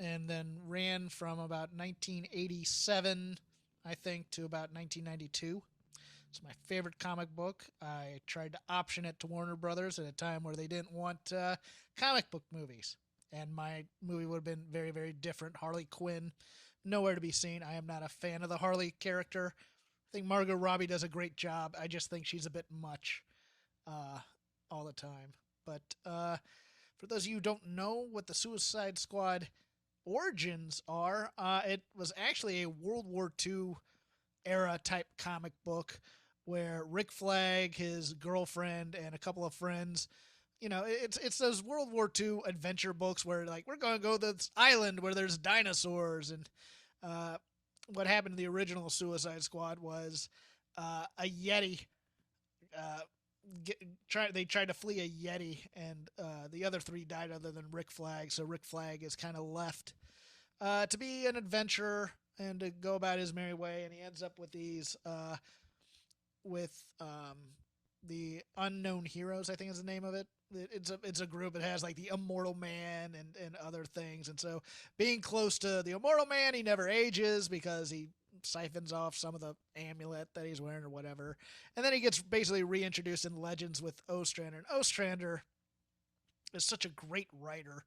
and then ran from about 1987, I think, to about 1992. It's my favorite comic book. I tried to option it to Warner Brothers at a time where they didn't want comic book movies, and my movie would have been very, very different. Harley Quinn, nowhere to be seen. I am not a fan of the Harley character. I think Margot Robbie does a great job. I just think she's a bit much all the time. But for those of you who don't know what the Suicide Squad origins are, it was actually a World War II era type comic book where Rick Flagg, his girlfriend, and a couple of friends, you know, it's those World War II adventure books where, like, we're going to go to this island where there's dinosaurs. And what happened to the original Suicide Squad was a Yeti. They tried to flee a Yeti, and the other three died other than Rick Flagg. So Rick Flagg is kind of left to be an adventurer and to go about his merry way. And he ends up with these, the Unknown Heroes, I think is the name of it. It's a group that has like the Immortal Man and other things. And so being close to the Immortal Man, he never ages because he siphons off some of the amulet that he's wearing or whatever. And then he gets basically reintroduced in Legends with Ostrander. And Ostrander is such a great writer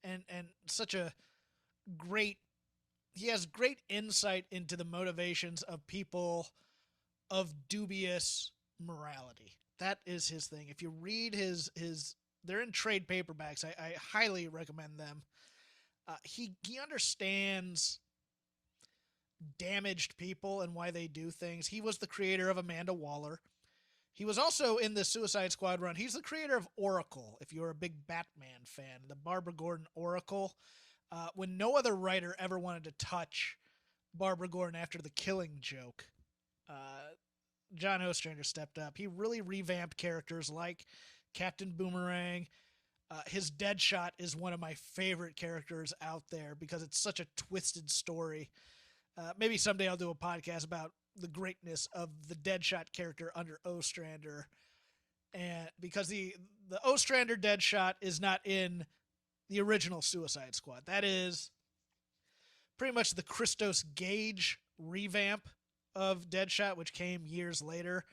and such a great, he has great insight into the motivations of people of dubious morality. That is his thing. If you read his they're in trade paperbacks. I highly recommend them. He understands damaged people and why they do things. He was the creator of Amanda Waller. He was also in the Suicide Squad run. He's the creator of Oracle, if you're a big Batman fan, the Barbara Gordon Oracle. When no other writer ever wanted to touch Barbara Gordon after the Killing Joke, John Ostrander stepped up. He really revamped characters like Captain Boomerang. His Deadshot is one of my favorite characters out there because it's such a twisted story. Maybe someday I'll do a podcast about the greatness of the Deadshot character under Ostrander. And because the Ostrander Deadshot is not in the original Suicide Squad. That is pretty much the Christos Gage revamp of Deadshot, which came years later.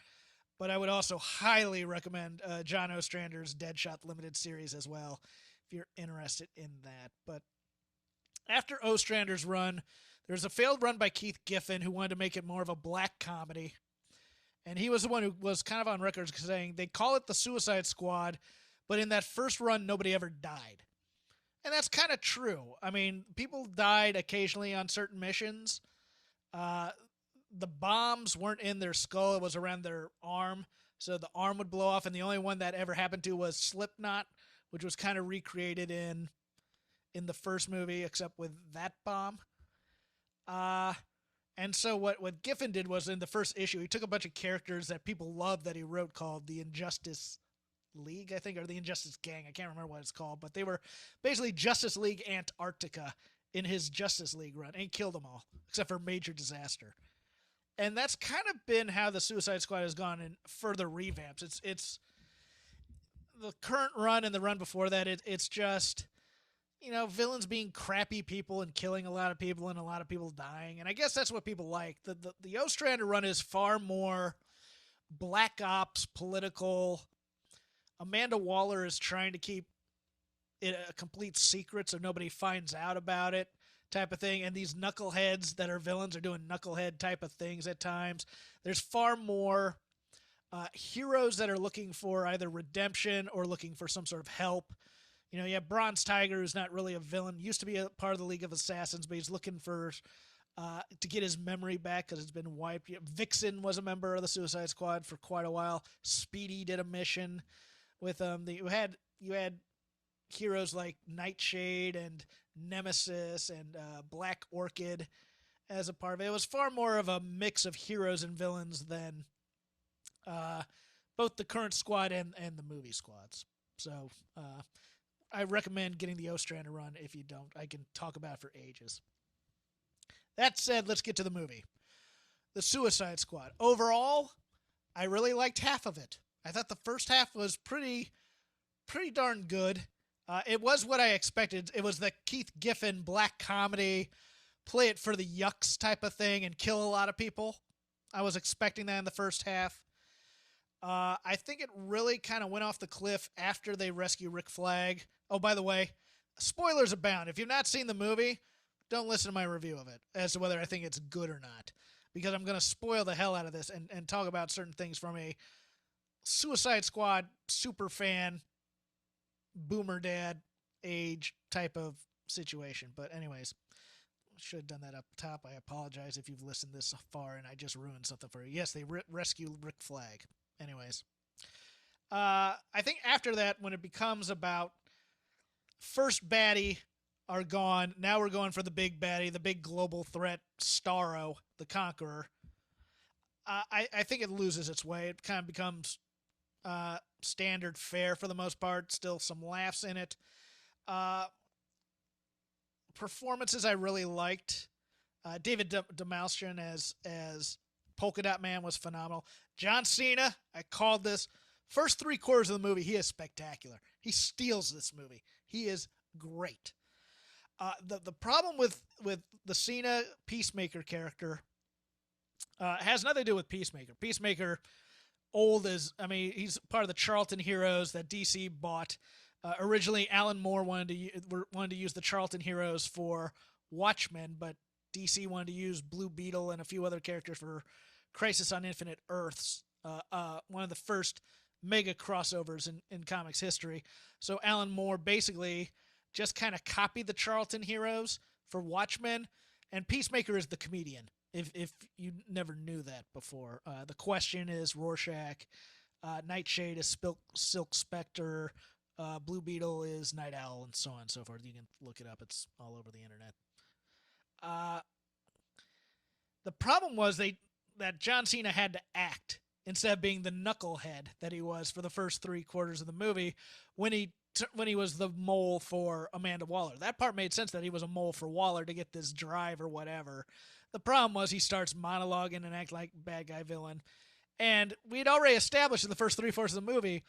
But I would also highly recommend John Ostrander's Deadshot limited series as well, if you're interested in that. But after Ostrander's run, there's a failed run by Keith Giffen, who wanted to make it more of a black comedy. And he was the one who was kind of on record saying they call it the Suicide Squad, but in that first run, nobody ever died. And that's kind of true. I mean, people died occasionally on certain missions. The bombs weren't in their skull. It was around their arm. So the arm would blow off. And the only one that ever happened to was Slipknot, which was kind of recreated in the first movie, except with that bomb. And so what Giffen did was in the first issue, he took a bunch of characters that people loved that he wrote called the Injustice League, I think, or the Injustice Gang. I can't remember what it's called, but they were basically Justice League Antarctica. in his Justice League run, and he killed them all except for Major Disaster. And that's kind of been how the Suicide Squad has gone in further revamps. It's the current run and the run before that. It's just, villains being crappy people and killing a lot of people and a lot of people dying. And I guess that's what people like. The Ostrander run is far more black ops, political. Amanda Waller is trying to keep it a complete secret so nobody finds out about it, type of thing. And these knuckleheads that are villains are doing knucklehead type of things at times. There's far more heroes that are looking for either redemption or looking for some sort of help. You have Bronze Tiger, who's not really a villain, used to be a part of the League of Assassins, but he's looking for to get his memory back because it's been wiped. Vixen was a member of the Suicide Squad for quite a while. Speedy did a mission with you had heroes like Nightshade and Nemesis and Black Orchid as a part of it. It was far more of a mix of heroes and villains than both the current squad and the movie squads. So I recommend getting the Ostrander run. If you don't, I can talk about it for ages. That said, let's get to the movie. The Suicide Squad. Overall, I really liked half of it. I thought the first half was pretty darn good. It was what I expected. It was the Keith Giffen black comedy, play it for the yucks type of thing and kill a lot of people. I was expecting that in the first half. I think it really kind of went off the cliff after they rescue Rick Flagg. Oh, by the way, spoilers abound. If you've not seen the movie, don't listen to my review of it as to whether I think it's good or not, because I'm going to spoil the hell out of this and talk about certain things from a Suicide Squad super fan, boomer dad age type of situation. But anyways, should have done that up top. I apologize if you've listened this far and I just ruined something for you. Yes, they rescue Rick Flagg. Anyways, I think after that, when it becomes about first baddie are gone, now we're going for the big baddie, the big global threat, Starro, the Conqueror. I think it loses its way. It kind of becomes standard fare for the most part. Still some laughs in it. Performances I really liked. David Demalchian as Polka Dot Man was phenomenal. John Cena, I called this. First 3/4 of the movie, he is spectacular. He steals this movie. He is great. The problem with the Cena Peacemaker character has nothing to do with Peacemaker. Peacemaker, he's part of the Charlton Heroes that DC bought. Originally, Alan Moore wanted to use the Charlton Heroes for Watchmen, but DC wanted to use Blue Beetle and a few other characters for Crisis on Infinite Earths, one of the first mega crossovers in comics history. So Alan Moore basically just kind of copied the Charlton Heroes for Watchmen, and Peacemaker is the comedian, if you never knew that before. The Question is Rorschach, Nightshade is Silk Spectre, Blue Beetle is Night Owl, and so on and so forth. You can look it up. It's all over the internet. The problem was that John Cena had to act instead of being the knucklehead that he was for the first 3/4 of the movie when he was the mole for Amanda Waller. That part made sense, that he was a mole for Waller to get this drive or whatever. The problem was he starts monologuing and act like bad guy villain. And we'd already established in the first 3/4 of the movie,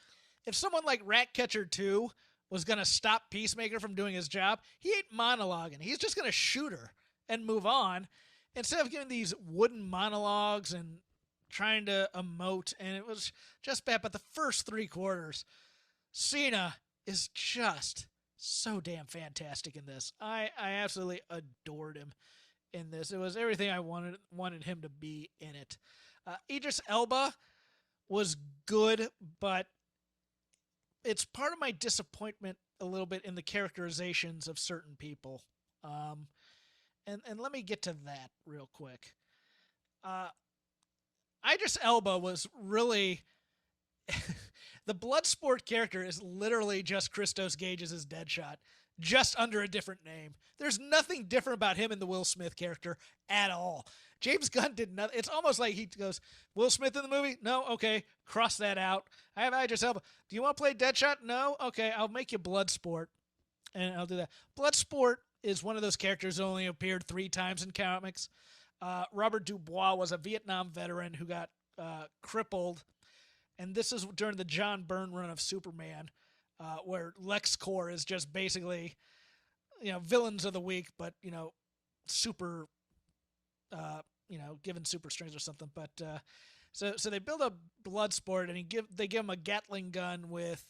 if someone like Ratcatcher 2 was going to stop Peacemaker from doing his job, he ain't monologuing. He's just going to shoot her and move on instead of giving these wooden monologues and trying to emote. And it was just bad. But the first 3/4, Cena is just so damn fantastic in this. I absolutely adored him in this. It was everything I wanted him to be in it. Idris Elba was good, but it's part of my disappointment a little bit in the characterizations of certain people. And let me get to that real quick. Idris Elba was really... The Bloodsport character is literally just Christos Gage's Deadshot, just under a different name. There's nothing different about him and the Will Smith character at all. James Gunn did nothing. It's almost like he goes, Will Smith in the movie? No? Okay. Cross that out. I have Idris Elba. Do you want to play Deadshot? No? Okay. I'll make you Bloodsport. And I'll do that. Bloodsport is one of those characters who only appeared 3 times in comics. Robert Dubois was a Vietnam veteran who got crippled, and this is during the John Byrne run of Superman, where LexCorp is just basically, villains of the week, but super, given super strength or something. But so they build a Bloodsport, and they give him a Gatling gun with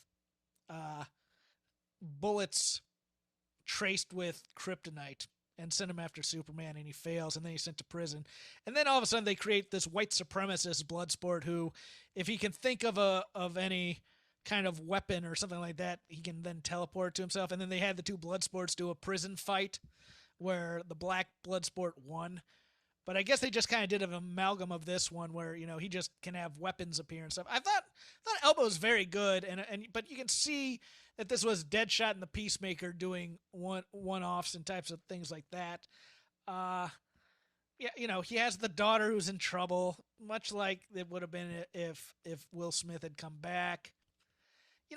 bullets traced with kryptonite, and send him after Superman, and he fails, and then he's sent to prison. And then all of a sudden they create this white supremacist Bloodsport who, if he can think of any kind of weapon or something like that, he can then teleport to himself. And then they had the 2 Bloodsports do a prison fight where the black Bloodsport won. But I guess they just kind of did an amalgam of this one where, he just can have weapons appear and stuff. I thought Elbow's very good, but you can see that this was Deadshot and the Peacemaker doing one-offs and types of things like that. He has the daughter who's in trouble, much like it would have been if Will Smith had come back.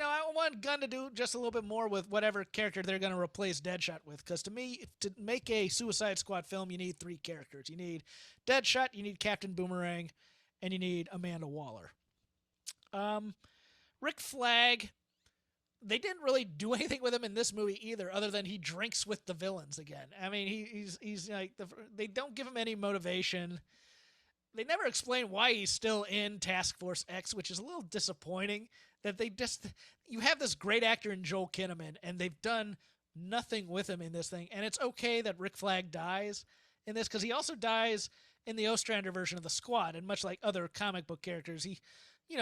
I want Gunn to do just a little bit more with whatever character they're going to replace Deadshot with, because to me, to make a Suicide Squad film, you need 3 characters. You need Deadshot, you need Captain Boomerang, and you need Amanda Waller. Rick Flagg, they didn't really do anything with him in this movie either, other than he drinks with the villains again. I mean, he's like, they don't give him any motivation. They never explain why he's still in Task Force X, which is a little disappointing. That you have this great actor in Joel Kinnaman, and they've done nothing with him in this thing. And it's okay that Rick Flagg dies in this, because he also dies in the Ostrander version of the Squad. And much like other comic book characters,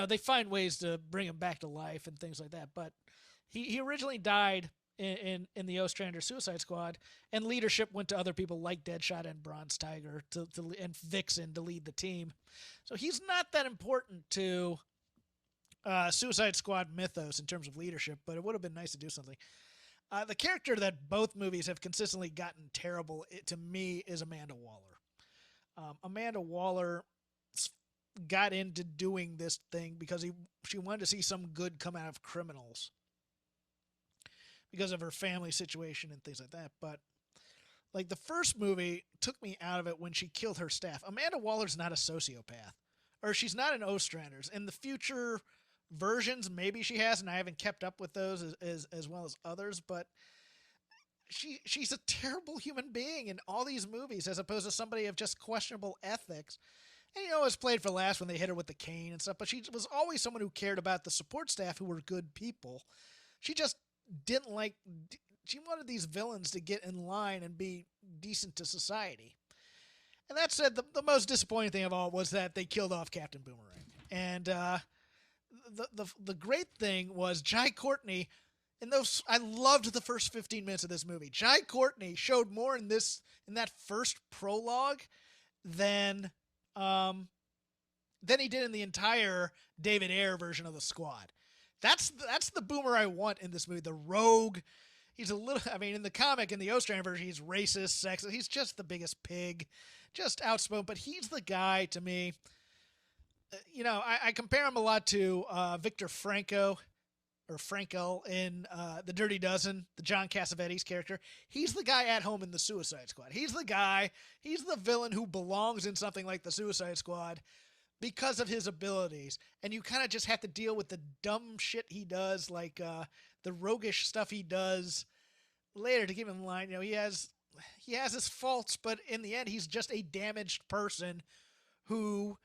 they find ways to bring him back to life and things like that. But he originally died in the Ostrander Suicide Squad, and leadership went to other people like Deadshot and Bronze Tiger and Vixen to lead the team. So he's not that important to Suicide Squad mythos in terms of leadership, but it would have been nice to do something. The character that both movies have consistently gotten terrible, to me, is Amanda Waller. Amanda Waller got into doing this thing because she wanted to see some good come out of Criminals because of her family situation and things like that. But like, the first movie took me out of it when she killed her staff. Amanda Waller's not a sociopath, or she's not an Ostranders. In the future versions, maybe she has, and I haven't kept up with those as well as others, but she's a terrible human being in all these movies, as opposed to somebody of just questionable ethics. And it's played for laughs when they hit her with the cane and stuff, but she was always someone who cared about the support staff, who were good people. She just she wanted these villains to get in line and be decent to society. And that said, the most disappointing thing of all was that they killed off Captain Boomerang. And the great thing was Jai Courtney. I loved the first 15 minutes of this movie. Jai Courtney showed more in that first prologue than he did in the entire David Ayer version of the Squad. That's the Boomer I want in this movie. The rogue. He's in the comic, in the Ostrander version, he's racist, sexist. He's just the biggest pig, just outspoken. But he's the guy, to me. I compare him a lot to Victor Franco in The Dirty Dozen, the John Cassavetes character. He's the guy at home in the Suicide Squad. He's the villain who belongs in something like the Suicide Squad because of his abilities. And you kind of just have to deal with the dumb shit he does, like the roguish stuff he does later to keep him in line. He has his faults, but in the end, he's just a damaged person who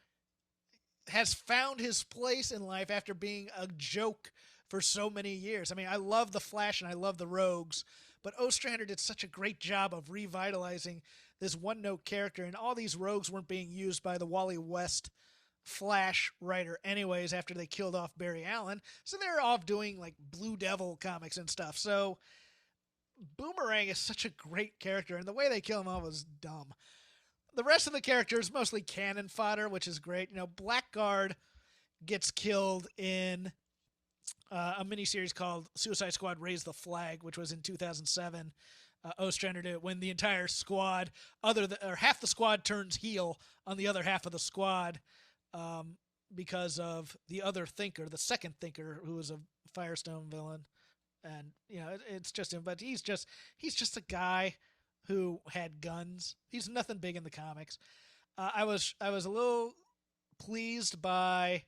has found his place in life after being a joke for so many years. I love the Flash and I love the Rogues, but Ostrander did such a great job of revitalizing this one-note character, and all these Rogues weren't being used by the Wally West Flash writer anyways after they killed off Barry Allen, so they're off doing like Blue Devil comics and stuff. So Boomerang is such a great character, and the way they kill him off was dumb. The rest of the characters mostly cannon fodder, which is great. Blackguard gets killed in a miniseries called Suicide Squad Raise the Flag, which was in 2007. Ostrander did it when the entire squad, half the squad turns heel on the other half of the squad because of the other Thinker, the second Thinker, who was a Firestone villain. And, it's just him, but he's just a guy who had guns. He's nothing big in the comics. I was a little pleased by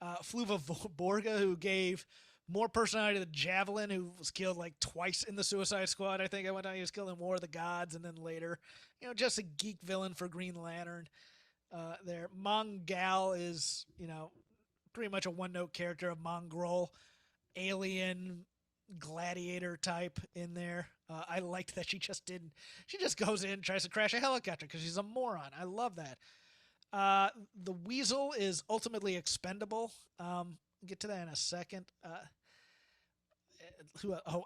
Fluva Borga, who gave more personality to the Javelin, who was killed like twice in the Suicide Squad. I think I went down. He was killed in War of the Gods, and then later, just a geek villain for Green Lantern. There, Mongal is pretty much a one-note character, of mongrel, alien, gladiator type in there. I liked that she just goes in, tries to crash a helicopter because she's a moron. I love that. The Weasel is ultimately expendable. I'll get to that in a second.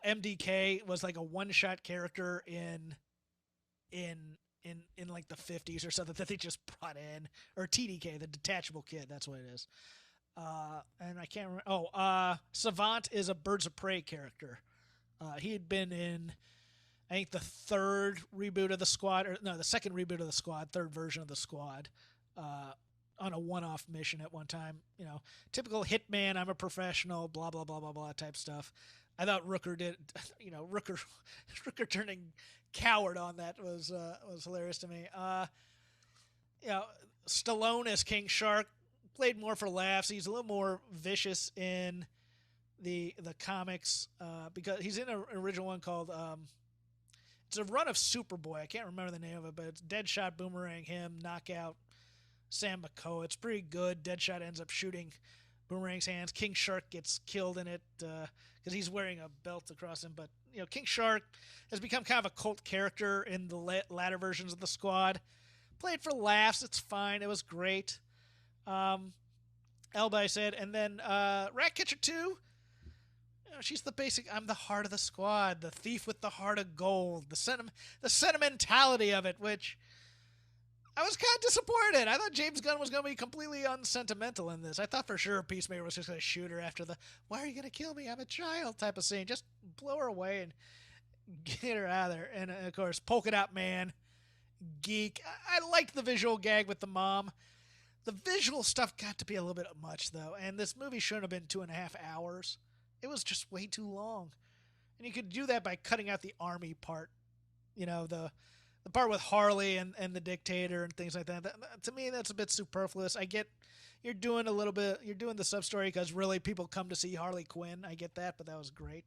MDK was like a one-shot character in like the 50s or something that they just brought in, or TDK, the detachable kid. That's what it is. And I can't remember. Savant is a Birds of Prey character. He had been in, I think, the third reboot of the Squad, the second reboot of the Squad, third version of the Squad, on a one-off mission at one time. Typical hitman, I'm a professional, blah, blah, blah, blah, blah type stuff. I thought Rooker did, Rooker turning coward on that was hilarious to me. Stallone as King Shark played more for laughs. He's a little more vicious in the comics because he's in an original one called it's a run of Superboy. I can't remember the name of it, but it's Deadshot, Boomerang, him, Knockout, Sam McCoy. It's pretty good. Deadshot ends up shooting Boomerang's hands. King Shark gets killed in it because he's wearing a belt across him. But King Shark has become kind of a cult character in the latter versions of the Squad. Played for laughs. It's fine. It was great. Elba said, and then Ratcatcher 2. She's the basic. I'm the heart of the Squad, the thief with the heart of gold, the sentimentality of it, which I was kind of disappointed. I thought James Gunn was going to be completely unsentimental in this. I thought for sure Peacemaker was just going to shoot her after the "Why are you going to kill me? I'm a child" type of scene. Just blow her away and get her out of there. And of course, Polka Dot Man, geek. I liked the visual gag with the mom. The visual stuff got to be a little bit much, though, and this movie shouldn't have been 2.5 hours. It was just way too long. And you could do that by cutting out the army part. The part with Harley and the dictator and things like that. To me, that's a bit superfluous. I get you're doing the sub-story because really people come to see Harley Quinn. I get that, but that was great.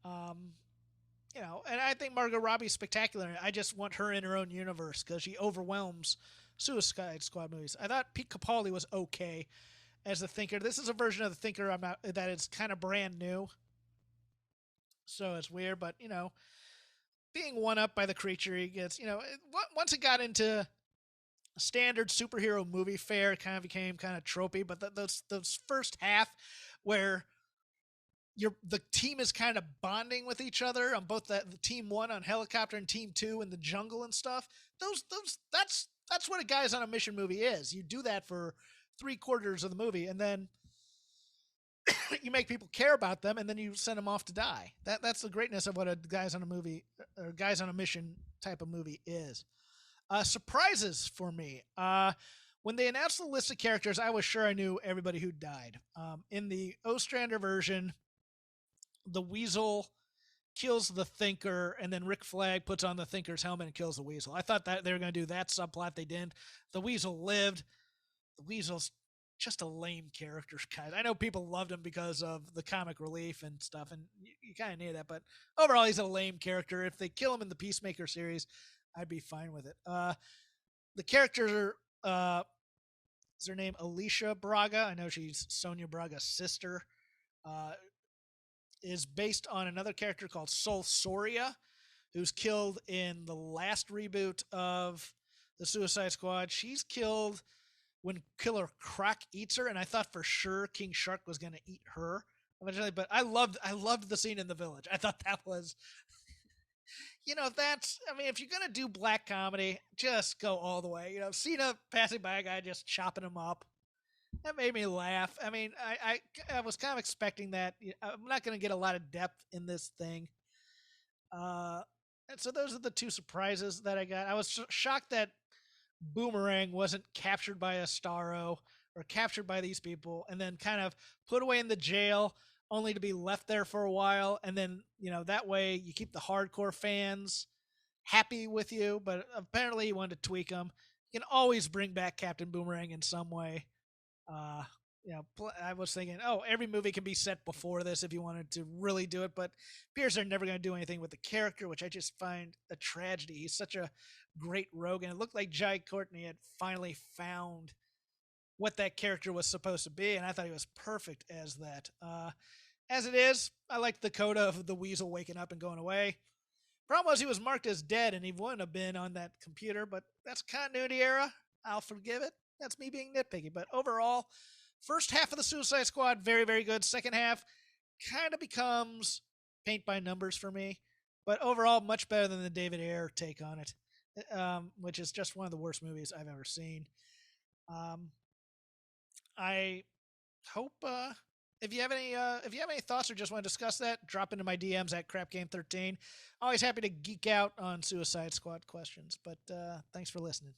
And I think Margot Robbie's spectacular. I just want her in her own universe because she overwhelms Suicide Squad movies. I thought Pete Capaldi was okay as the Thinker. This is a version of the Thinker that is kind of brand new. So it's weird, but being one up by the creature he gets, once it got into standard superhero movie fare, it kind of became kind of tropey, but those first half where the team is kind of bonding with each other on both the team 1 on helicopter and team 2 in the jungle and stuff. That's what a Guys on a Mission movie is. You do that for 3/4 of the movie, and then you make people care about them, and then you send them off to die. That's the greatness of what a Guys on a Mission type of movie is. Surprises for me. When they announced the list of characters, I was sure I knew everybody who died. In the Ostrander version, the Weasel kills the Thinker, and then Rick Flag puts on the Thinker's helmet and kills the Weasel. I thought that they were going to do that subplot. They didn't. The Weasel lived. The Weasel's just a lame character, guys. I know people loved him because of the comic relief and stuff, and you kind of need that, but overall, he's a lame character. If they kill him in the Peacemaker series, I'd be fine with it. The character, is her name Alicia Braga? I know she's Sonia Braga's sister. Is based on another character called Sol Soria, who's killed in the last reboot of the Suicide Squad. She's killed when Killer Croc eats her, and I thought for sure King Shark was going to eat her eventually. But I loved the scene in the village. I thought that was, if you're going to do black comedy, just go all the way. Cena passing by a guy, just chopping him up. That made me laugh. I mean, I was kind of expecting that. I'm not going to get a lot of depth in this thing. And so those are the two surprises that I got. I was shocked that Boomerang wasn't captured by Astaro or captured by these people and then kind of put away in the jail only to be left there for a while. And then, that way you keep the hardcore fans happy with you, but apparently he wanted to tweak them. You can always bring back Captain Boomerang in some way. I was thinking, every movie can be set before this if you wanted to really do it, but appears they're never going to do anything with the character, which I just find a tragedy. He's such a great rogue, and it looked like Jai Courtney had finally found what that character was supposed to be, and I thought he was perfect as that. As it is, I liked the coda of the Weasel waking up and going away. Problem was he was marked as dead, and he wouldn't have been on that computer, but that's continuity era. I'll forgive it. That's me being nitpicky. But overall, first half of the Suicide Squad, very, very good. Second half kind of becomes paint by numbers for me. But overall, much better than the David Ayer take on it, which is just one of the worst movies I've ever seen. I hope if you have any thoughts or just want to discuss that, drop into my DMs at CrapGame13. Always happy to geek out on Suicide Squad questions. But thanks for listening.